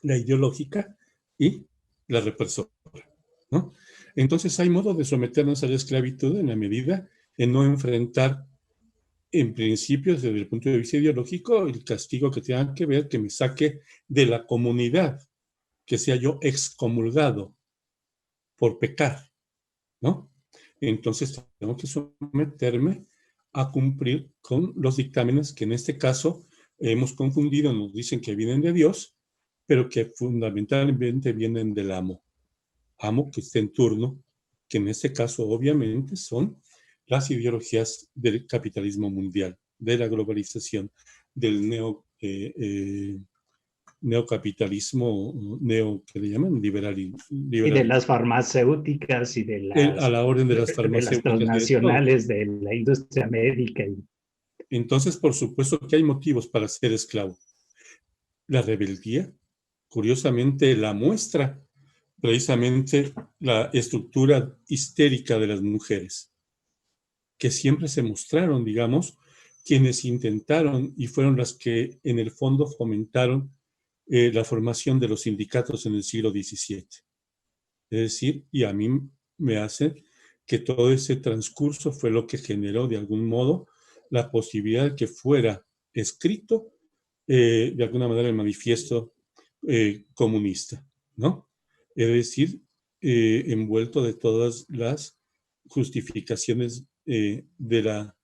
La ideológica y la represora, ¿no? Entonces hay modo de someternos a la esclavitud en la medida en no enfrentar, en principio, desde el punto de vista ideológico, el castigo que tenga que ver, que me saque de la comunidad, que sea yo excomulgado por pecar, ¿no? Entonces tengo que someterme a cumplir con los dictámenes que en este caso hemos confundido, nos dicen que vienen de Dios, pero que fundamentalmente vienen del amo. Amo que esté en turno, que en este caso obviamente son las ideologías del capitalismo mundial, de la globalización, del neocapitalismo, que le llaman Y de las farmacéuticas y a la orden de las de las farmacéuticas y de todo. transnacionales, de la industria médica. Entonces, por supuesto que hay motivos para ser esclavo. La rebeldía, curiosamente, la muestra precisamente la estructura histérica de las mujeres, que siempre se mostraron, digamos, quienes intentaron y fueron las que en el fondo fomentaron la formación de los sindicatos en el siglo XVII. Es decir, y a mí me hace que todo ese transcurso fue lo que generó de algún modo la posibilidad de que fuera escrito de alguna manera el manifiesto comunista, ¿no? Es decir, envuelto de todas las justificaciones de la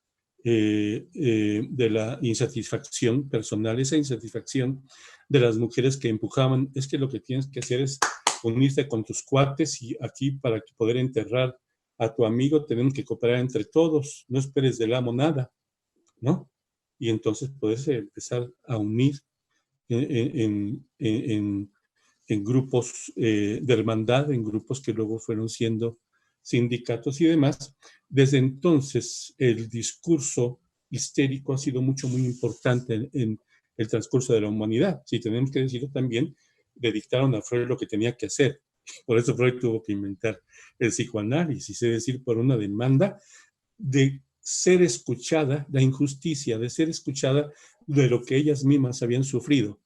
insatisfacción personal, esa insatisfacción de las mujeres que empujaban, es que lo que tienes que hacer es unirte con tus cuates, y aquí para poder enterrar a tu amigo tenemos que cooperar entre todos, no esperes del amo nada, ¿no? Y entonces puedes empezar a unir en grupos de hermandad, en grupos que luego fueron siendo sindicatos y demás. Desde entonces, el discurso histérico ha sido muy importante en el transcurso de la humanidad. Si tenemos que decirlo también, le dictaron a Freud lo que tenía que hacer. Por eso Freud tuvo que inventar el psicoanálisis, es decir, por una demanda de ser escuchada, la injusticia, de ser escuchada de lo que ellas mismas habían sufrido.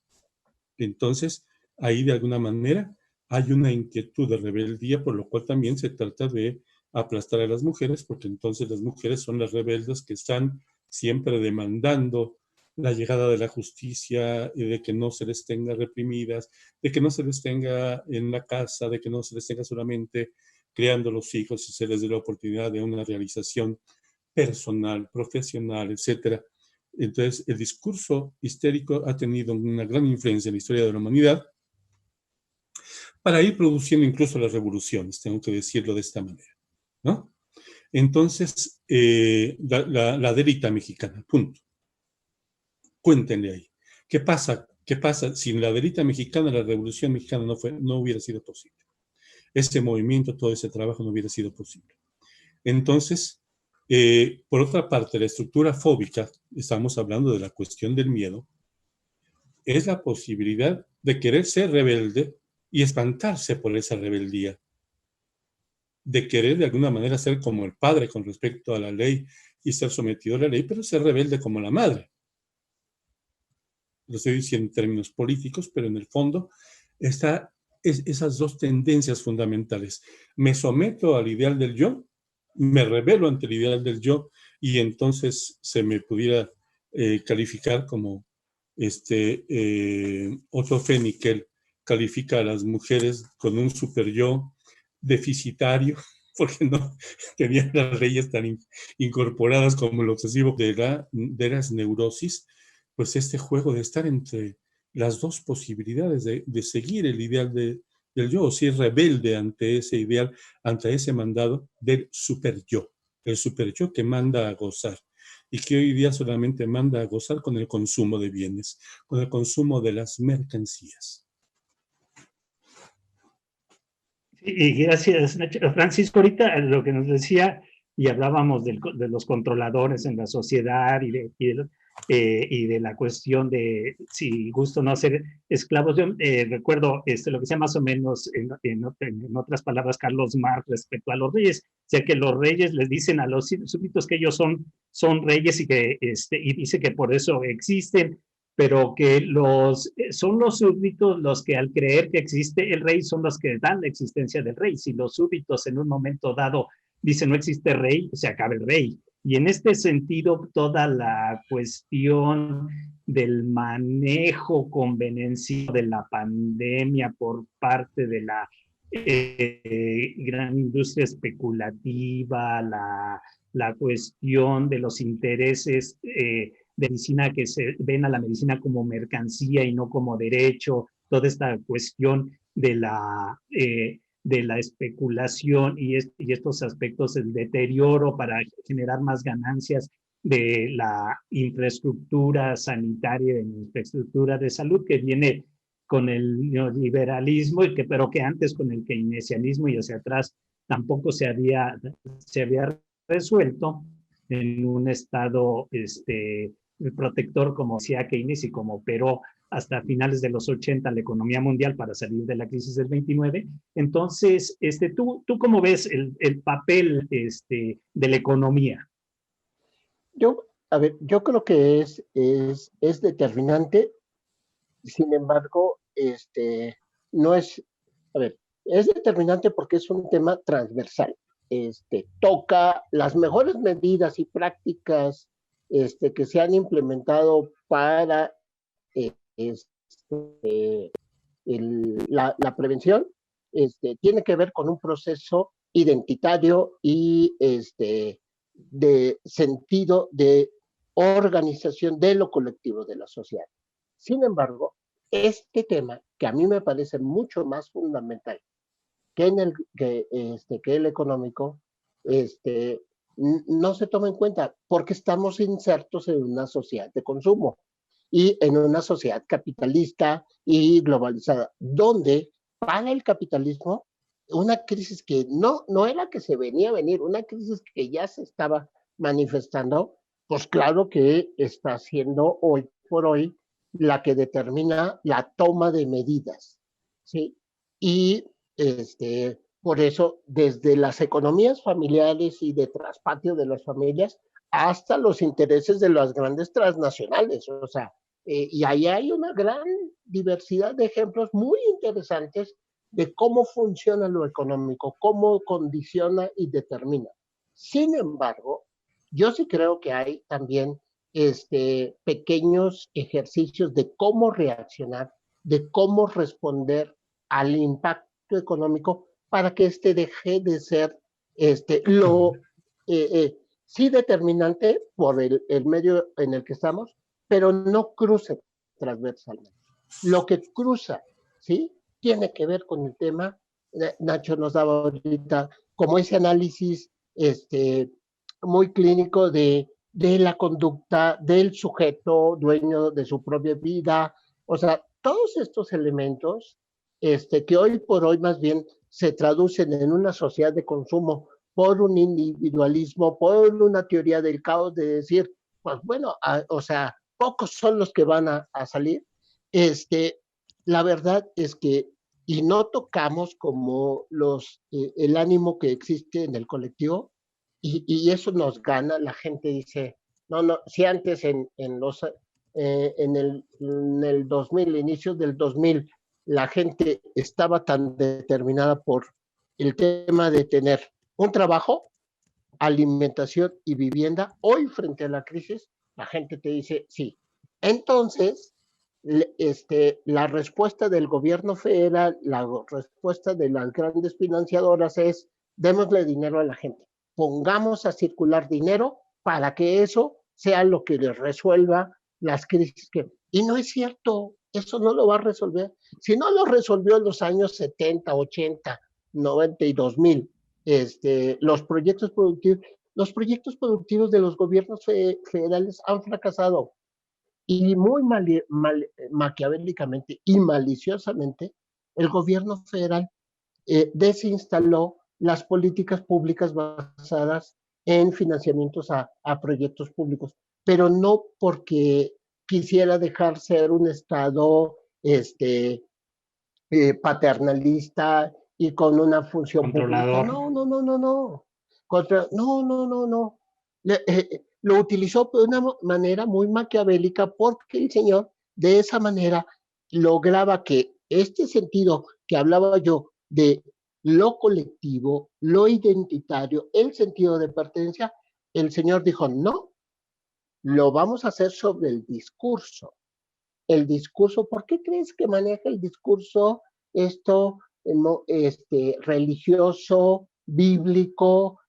Entonces, ahí de alguna manera hay una inquietud de rebeldía, por lo cual también se trata de aplastar a las mujeres, porque entonces las mujeres son las rebeldes que están siempre demandando la llegada de la justicia, de que no se les tenga reprimidas, de que no se les tenga en la casa, de que no se les tenga solamente criando los hijos y se les dé la oportunidad de una realización personal, profesional, etcétera. Entonces, el discurso histérico ha tenido una gran influencia en la historia de la humanidad para ir produciendo incluso las revoluciones, tengo que decirlo de esta manera, ¿no? Entonces, la delita mexicana, punto. Cuéntenle ahí. ¿Qué pasa? ¿Qué pasa? Sin la delita mexicana, la revolución mexicana no hubiera sido posible. Ese movimiento, todo ese trabajo no hubiera sido posible. Entonces, por otra parte, la estructura fóbica, estamos hablando de la cuestión del miedo, es la posibilidad de querer ser rebelde y espantarse por esa rebeldía, de querer de alguna manera ser como el padre con respecto a la ley y ser sometido a la ley, pero ser rebelde como la madre. Lo estoy diciendo en términos políticos, pero en el fondo está esas dos tendencias fundamentales. Me someto al ideal del yo, me rebelo ante el ideal del yo, y entonces se me pudiera calificar como Otto Fenichel califica a las mujeres con un super yo deficitario, porque no tenían las leyes tan incorporadas como el obsesivo de las neurosis. Pues este juego de estar entre las dos posibilidades de seguir el ideal del yo, o ser rebelde ante ese ideal, ante ese mandado del super yo, el super yo que manda a gozar y que hoy día solamente manda a gozar con el consumo de bienes, con el consumo de las mercancías. Y gracias, Francisco. Ahorita lo que nos decía, y hablábamos de los controladores en la sociedad y de la cuestión de si gusto no ser esclavos. Yo recuerdo lo que decía más o menos en otras palabras Carlos Marx respecto a los reyes. O sea, que los reyes les dicen a los súbditos que ellos son reyes y dice que por eso existen, pero que son los súbditos los que al creer que existe el rey son los que dan la existencia del rey. Si los súbditos en un momento dado dicen no existe rey, se acaba el rey. Y en este sentido, toda la cuestión del manejo convenenciero de la pandemia por parte de la gran industria especulativa, la cuestión de los intereses de medicina que se ven a la medicina como mercancía y no como derecho, toda esta cuestión de la especulación y estos aspectos del deterioro para generar más ganancias de la infraestructura sanitaria, de la infraestructura de salud que viene con el neoliberalismo, pero que antes con el keynesianismo y hacia atrás tampoco se había resuelto en un estado protector como decía Keynes y como operó hasta finales de los 80 la economía mundial para salir de la crisis del 29. Entonces, ¿tú cómo ves el papel de la economía? Yo creo que es determinante. Sin embargo, no es, es determinante porque es un tema transversal. Toca las mejores medidas y prácticas que se han implementado para la prevención, tiene que ver con un proceso identitario y de sentido de organización de lo colectivo de la sociedad. Sin embargo, este tema, que a mí me parece mucho más fundamental que el económico, no se toma en cuenta porque estamos insertos en una sociedad de consumo. y en una sociedad capitalista y globalizada, donde para el capitalismo una crisis que no era que se venía a venir, una crisis que ya se estaba manifestando, pues claro que está siendo hoy por hoy la que determina la toma de medidas, ¿sí? Y por eso, desde las economías familiares y de traspatio de las familias, hasta los intereses de las grandes transnacionales, o sea, y ahí hay una gran diversidad de ejemplos muy interesantes de cómo funciona lo económico, cómo condiciona y determina. Sin embargo, yo sí creo que hay también pequeños ejercicios de cómo reaccionar, de cómo responder al impacto económico para que deje de ser lo sí determinante por el medio en el que estamos, pero no cruce transversalmente. Lo que cruza, ¿sí? Tiene que ver con el tema, Nacho nos daba ahorita, como ese análisis muy clínico de la conducta del sujeto dueño de su propia vida. O sea, todos estos elementos que hoy por hoy más bien se traducen en una sociedad de consumo por un individualismo, por una teoría del caos de decir, pues bueno, o sea, pocos son los que van a salir. La verdad es que, y no tocamos como el ánimo que existe en el colectivo, y eso nos gana. La gente dice, no, si antes en el 2000, inicios del 2000, la gente estaba tan determinada por el tema de tener un trabajo, alimentación y vivienda, hoy frente a la crisis, la gente te dice sí. Entonces, la respuesta del gobierno federal, la respuesta de las grandes financiadoras es, démosle dinero a la gente, pongamos a circular dinero para que eso sea lo que les resuelva las crisis y no es cierto, eso no lo va a resolver. Si no lo resolvió en los años 70, 80, 90 y 2000, los proyectos productivos de los gobiernos federales han fracasado. Y muy maquiavélicamente y maliciosamente, el gobierno federal desinstaló las políticas públicas basadas en financiamientos a proyectos públicos, pero no porque quisiera dejar ser un Estado paternalista y con una función pública. No. No. Lo utilizó de una manera muy maquiavélica porque el señor de esa manera lograba que este sentido que hablaba yo de lo colectivo, lo identitario, el sentido de pertenencia, el señor dijo, no, lo vamos a hacer sobre el discurso. El discurso, ¿por qué crees que maneja el discurso religioso, bíblico?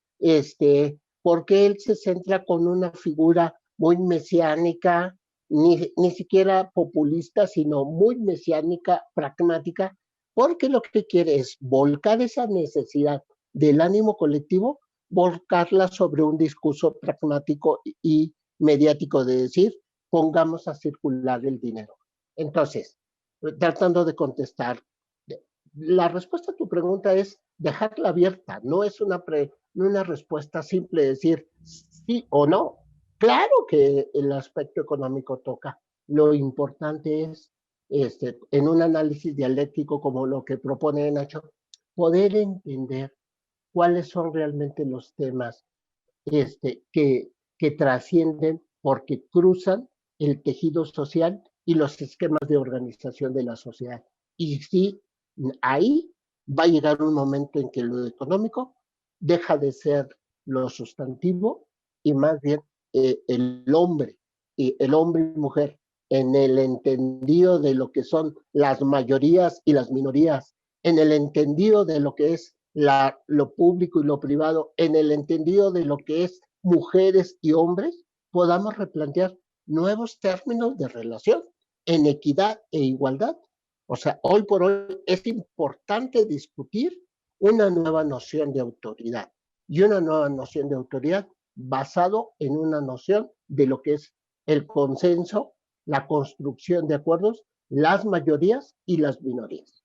¿Por qué él se centra con una figura muy mesiánica, ni siquiera populista, sino muy mesiánica, pragmática? Porque lo que quiere es volcar esa necesidad del ánimo colectivo, volcarla sobre un discurso pragmático y mediático de decir, pongamos a circular el dinero. Entonces, tratando de contestar, la respuesta a tu pregunta es dejarla abierta, no es una respuesta simple de decir sí o no. Claro que el aspecto económico toca. Lo importante es, en un análisis dialéctico como lo que propone Nacho, poder entender cuáles son realmente los temas que trascienden porque cruzan el tejido social y los esquemas de organización de la sociedad. Y sí, ahí va a llegar un momento en que lo económico deja de ser lo sustantivo y más bien el hombre y mujer en el entendido de lo que son las mayorías y las minorías, en el entendido de lo que es lo público y lo privado, en el entendido de lo que es mujeres y hombres, podamos replantear nuevos términos de relación en equidad e igualdad. O sea, hoy por hoy es importante discutir una nueva noción de autoridad y una nueva noción de autoridad basado en una noción de lo que es el consenso, la construcción de acuerdos, las mayorías y las minorías.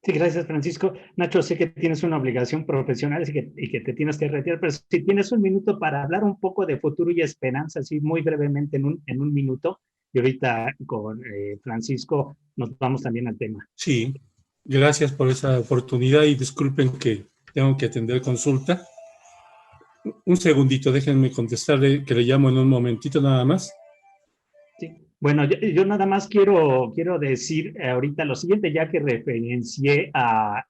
Sí, gracias, Francisco. Nacho, sé que tienes una obligación profesional y que te tienes que retirar, pero si tienes un minuto para hablar un poco de futuro y esperanza, así muy brevemente en un minuto, y ahorita con Francisco nos vamos también al tema. Sí, gracias por esa oportunidad y disculpen que tengo que atender consulta. Un segundito, déjenme contestarle que le llamo en un momentito nada más. Sí. Bueno, yo nada más quiero decir ahorita lo siguiente, ya que referencié a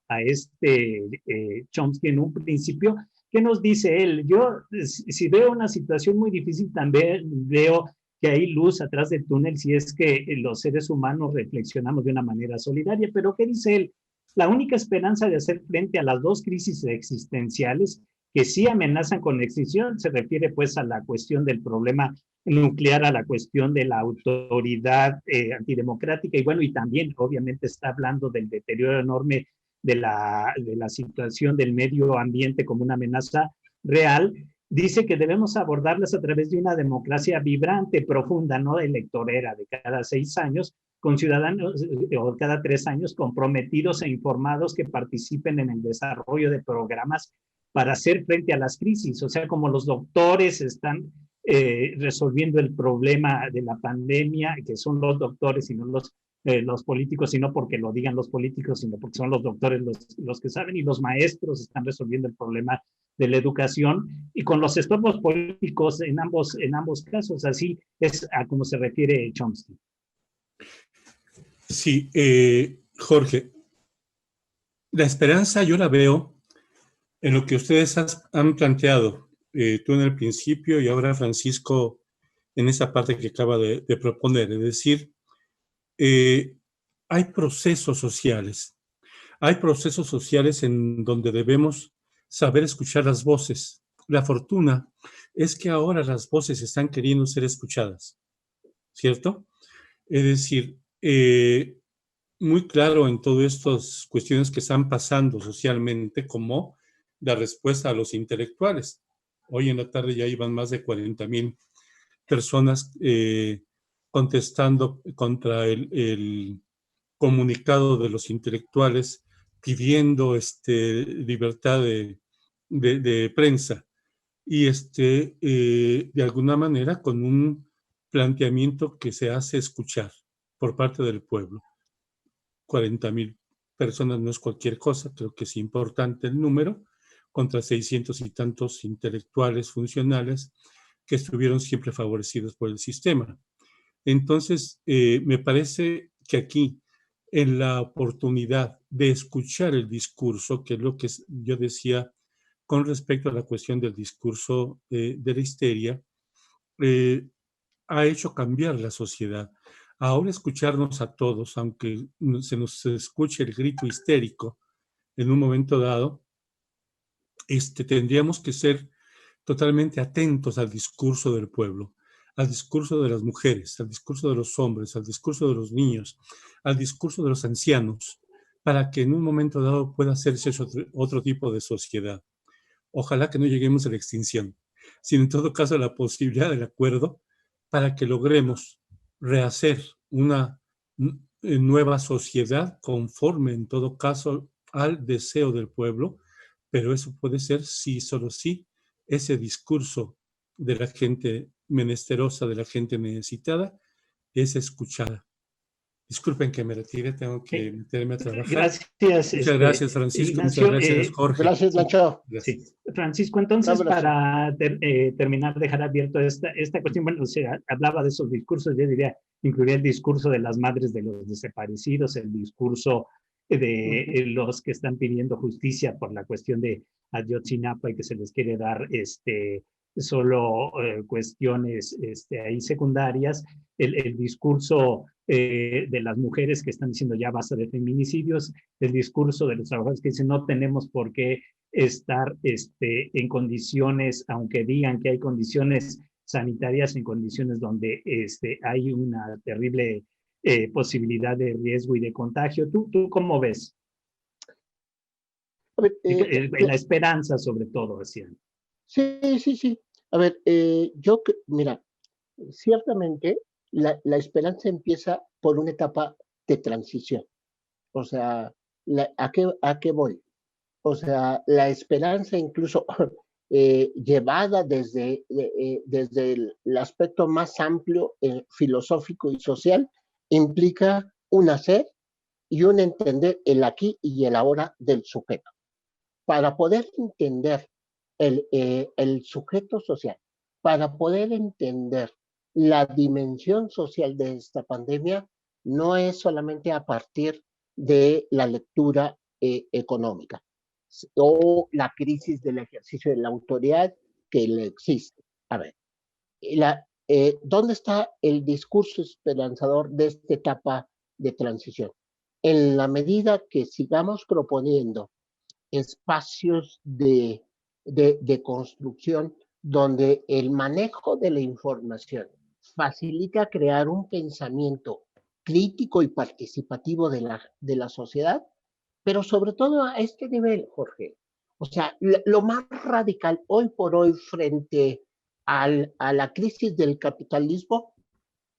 Chomsky en un principio. ¿Qué nos dice él? Yo, si veo una situación muy difícil, también veo que hay luz atrás del túnel si es que los seres humanos reflexionamos de una manera solidaria. Pero ¿qué dice él? La única esperanza de hacer frente a las dos crisis existenciales que sí amenazan con extinción se refiere pues a la cuestión del problema nuclear, a la cuestión de la autoridad antidemocrática y bueno, y también obviamente está hablando del deterioro enorme de la situación del medio ambiente como una amenaza real. Dice que debemos abordarlas a través de una democracia vibrante, profunda, no electorera, de cada 6 años, con ciudadanos o cada 3 años comprometidos e informados que participen en el desarrollo de programas para hacer frente a las crisis. O sea, como los doctores están resolviendo el problema de la pandemia, que son los doctores y no los políticos, y no porque lo digan los políticos, sino porque son los doctores los que saben, y los maestros están resolviendo el problema de la educación, y con los estorbos políticos en ambos casos. Así es a como se refiere Chomsky. Sí, Jorge, la esperanza yo la veo en lo que ustedes han planteado, tú en el principio y ahora Francisco en esa parte que acaba de proponer, es decir, hay procesos sociales en donde debemos saber escuchar las voces. La fortuna es que ahora las voces están queriendo ser escuchadas, ¿cierto? Es decir, muy claro en todas estas cuestiones que están pasando socialmente, como la respuesta a los intelectuales. Hoy en la tarde ya iban más de 40,000 personas contestando contra el comunicado de los intelectuales pidiendo libertad de prensa y de alguna manera con un planteamiento que se hace escuchar por parte del pueblo. 40,000 personas no es cualquier cosa, creo que es importante el número, contra 600 y tantos intelectuales funcionales que estuvieron siempre favorecidos por el sistema. Entonces, me parece que aquí, en la oportunidad de escuchar el discurso, que es lo que yo decía con respecto a la cuestión del discurso de la histeria, ha hecho cambiar la sociedad. Ahora escucharnos a todos, aunque se nos escuche el grito histérico en un momento dado, tendríamos que ser totalmente atentos al discurso del pueblo, al discurso de las mujeres, al discurso de los hombres, al discurso de los niños, al discurso de los ancianos, para que en un momento dado pueda hacerse otro tipo de sociedad. Ojalá que no lleguemos a la extinción, sino en todo caso a la posibilidad del acuerdo para que logremos rehacer una nueva sociedad conforme en todo caso al deseo del pueblo, pero eso puede ser si, solo si, ese discurso de la gente menesterosa, de la gente necesitada, es escuchada. Disculpen que me retire, tengo que meterme a trabajar. Gracias. Muchas gracias, Francisco. Ignacio, muchas gracias, Jorge. Gracias, Nacho. Sí. Francisco, entonces, para terminar, dejar abierto esta cuestión, bueno, se hablaba de esos discursos, yo diría, incluiría el discurso de las madres de los desaparecidos, el discurso de los que están pidiendo justicia por la cuestión de Ayotzinapa y que se les quiere dar solo cuestiones ahí secundarias, el discurso de las mujeres que están diciendo ya basta de feminicidios, el discurso de los trabajadores que dicen no tenemos por qué estar en condiciones, aunque digan que hay condiciones sanitarias, en condiciones donde hay una terrible posibilidad de riesgo y de contagio. ¿Tú cómo ves? A ver, la esperanza sobre todo, decían. Sí. A ver, mira, ciertamente la esperanza empieza por una etapa de transición. O sea, ¿a qué voy? O sea, la esperanza incluso llevada desde el aspecto más amplio, filosófico y social, implica un hacer y un entender el aquí y el ahora del sujeto. Para poder entender el sujeto social, para poder entender la dimensión social de esta pandemia, no es solamente a partir de la lectura económica o la crisis del ejercicio de la autoridad que le existe. A ver, ¿dónde está el discurso esperanzador de esta etapa de transición? En la medida que sigamos proponiendo espacios de construcción donde el manejo de la información facilita crear un pensamiento crítico y participativo de la sociedad, pero sobre todo a este nivel, Jorge. O sea, lo más radical hoy por hoy frente a la crisis del capitalismo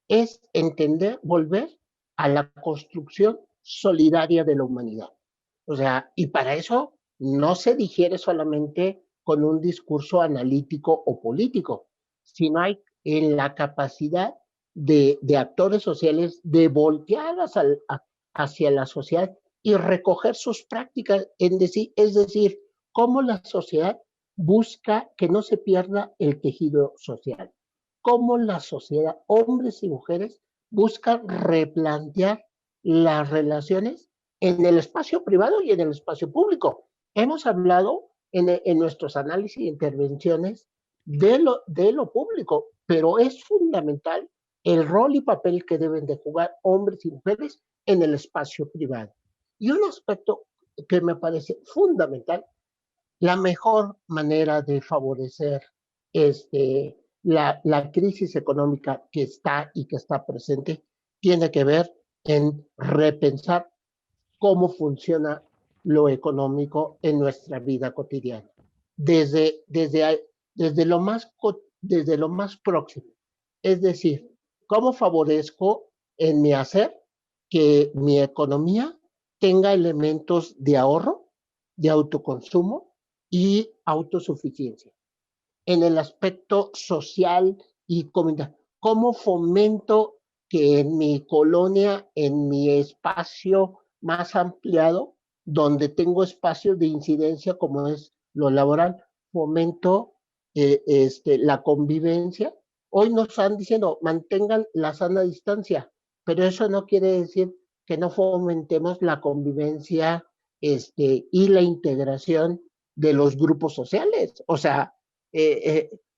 es entender, volver a la construcción solidaria de la humanidad. O sea, y para eso no se digiere solamente con un discurso analítico o político, sino hay en la capacidad de actores sociales de voltear hacia la sociedad y recoger sus prácticas, es decir, cómo la sociedad busca que no se pierda el tejido social, cómo la sociedad, hombres y mujeres, buscan replantear las relaciones en el espacio privado y en el espacio público. Hemos hablado en nuestros análisis e intervenciones de lo público, pero es fundamental el rol y papel que deben de jugar hombres y mujeres en el espacio privado. Y un aspecto que me parece fundamental, la mejor manera de favorecer la crisis económica que está y que está presente tiene que ver en repensar cómo funciona lo económico en nuestra vida cotidiana. Desde, desde, desde, lo, más, desde lo más próximo. Es decir, cómo favorezco en mi hacer que mi economía tenga elementos de ahorro, de autoconsumo y autosuficiencia. En el aspecto social y comunitario, ¿cómo fomento que en mi colonia, en mi espacio más ampliado, donde tengo espacios de incidencia como es lo laboral, fomento la convivencia? Hoy nos están diciendo, mantengan la sana distancia, pero eso no quiere decir que no fomentemos la convivencia y la integración de los grupos sociales. O sea,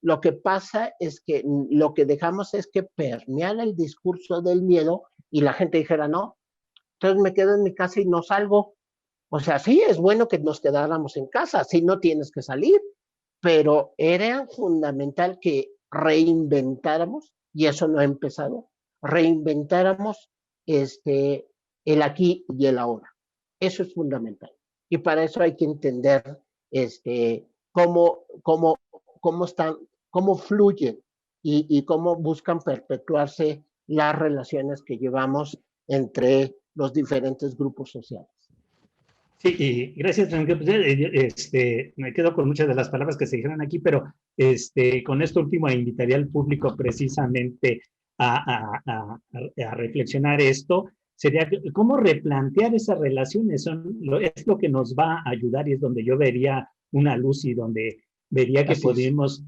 lo que pasa es que lo que dejamos es que permeara el discurso del miedo y la gente dijera, no, entonces me quedo en mi casa y no salgo. O sea, sí, es bueno que nos quedáramos en casa, sí, no tienes que salir, pero era fundamental que reinventáramos, y eso no ha empezado, reinventáramos el aquí y el ahora. Eso es fundamental. Y para eso hay que entender cómo fluyen y cómo buscan perpetuarse las relaciones que llevamos entre los diferentes grupos sociales. Sí, y gracias, me quedo con muchas de las palabras que se dijeron aquí, pero con esto último invitaría al público precisamente a reflexionar esto. Sería cómo replantear esas relaciones, es lo que nos va a ayudar y es donde yo vería una luz y donde vería que podemos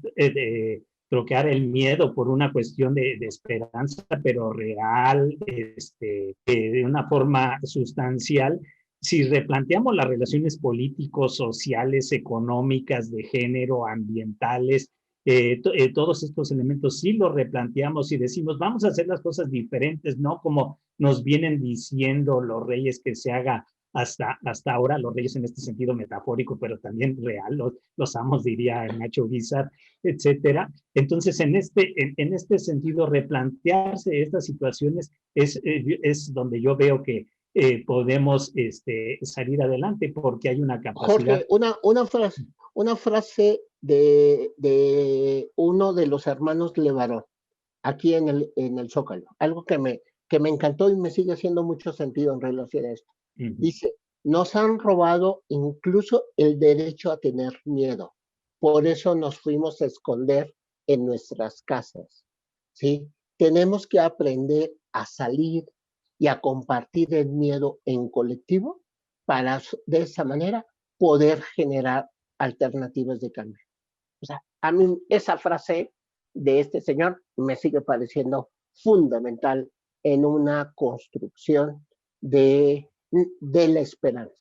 trocar el miedo por una cuestión de esperanza, pero real, de una forma sustancial. Si replanteamos las relaciones políticos, sociales, económicas, de género, ambientales, todos estos elementos, sí los replanteamos y decimos, vamos a hacer las cosas diferentes, no como nos vienen diciendo los reyes que se haga hasta ahora, los reyes en este sentido metafórico, pero también real, los amos, diría Nacho Guizar, etcétera. Entonces, en este sentido, replantearse estas situaciones es donde yo veo que podemos salir adelante porque hay una capacidad. Jorge, una frase de uno de los hermanos Levarón. aquí en el Zócalo. Algo que me encantó y me sigue haciendo mucho sentido en relación a esto. Dice, nos han robado incluso el derecho a tener miedo. Por eso nos fuimos a esconder en nuestras casas, ¿sí? Tenemos que aprender a salir y a compartir el miedo en colectivo para de esa manera poder generar alternativas de cambio. O sea, a mí esa frase de este señor me sigue pareciendo fundamental en una construcción de la esperanza.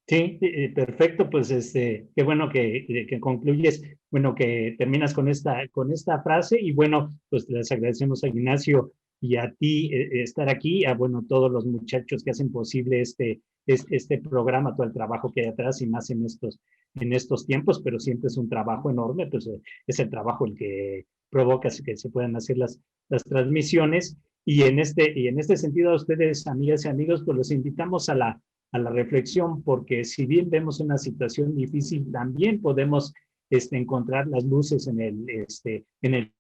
Sí, perfecto, pues qué bueno que concluyes, bueno, que terminas con esta frase y bueno, pues les agradecemos a Ignacio y a ti estar aquí, a bueno, todos los muchachos que hacen posible este programa, todo el trabajo que hay atrás y más en estos tiempos, pero siempre es un trabajo enorme, pues es el trabajo el que provoca que se puedan hacer las transmisiones y en este sentido a ustedes, amigas y amigos, pues los invitamos a la reflexión, porque si bien vemos una situación difícil, también podemos encontrar las luces en el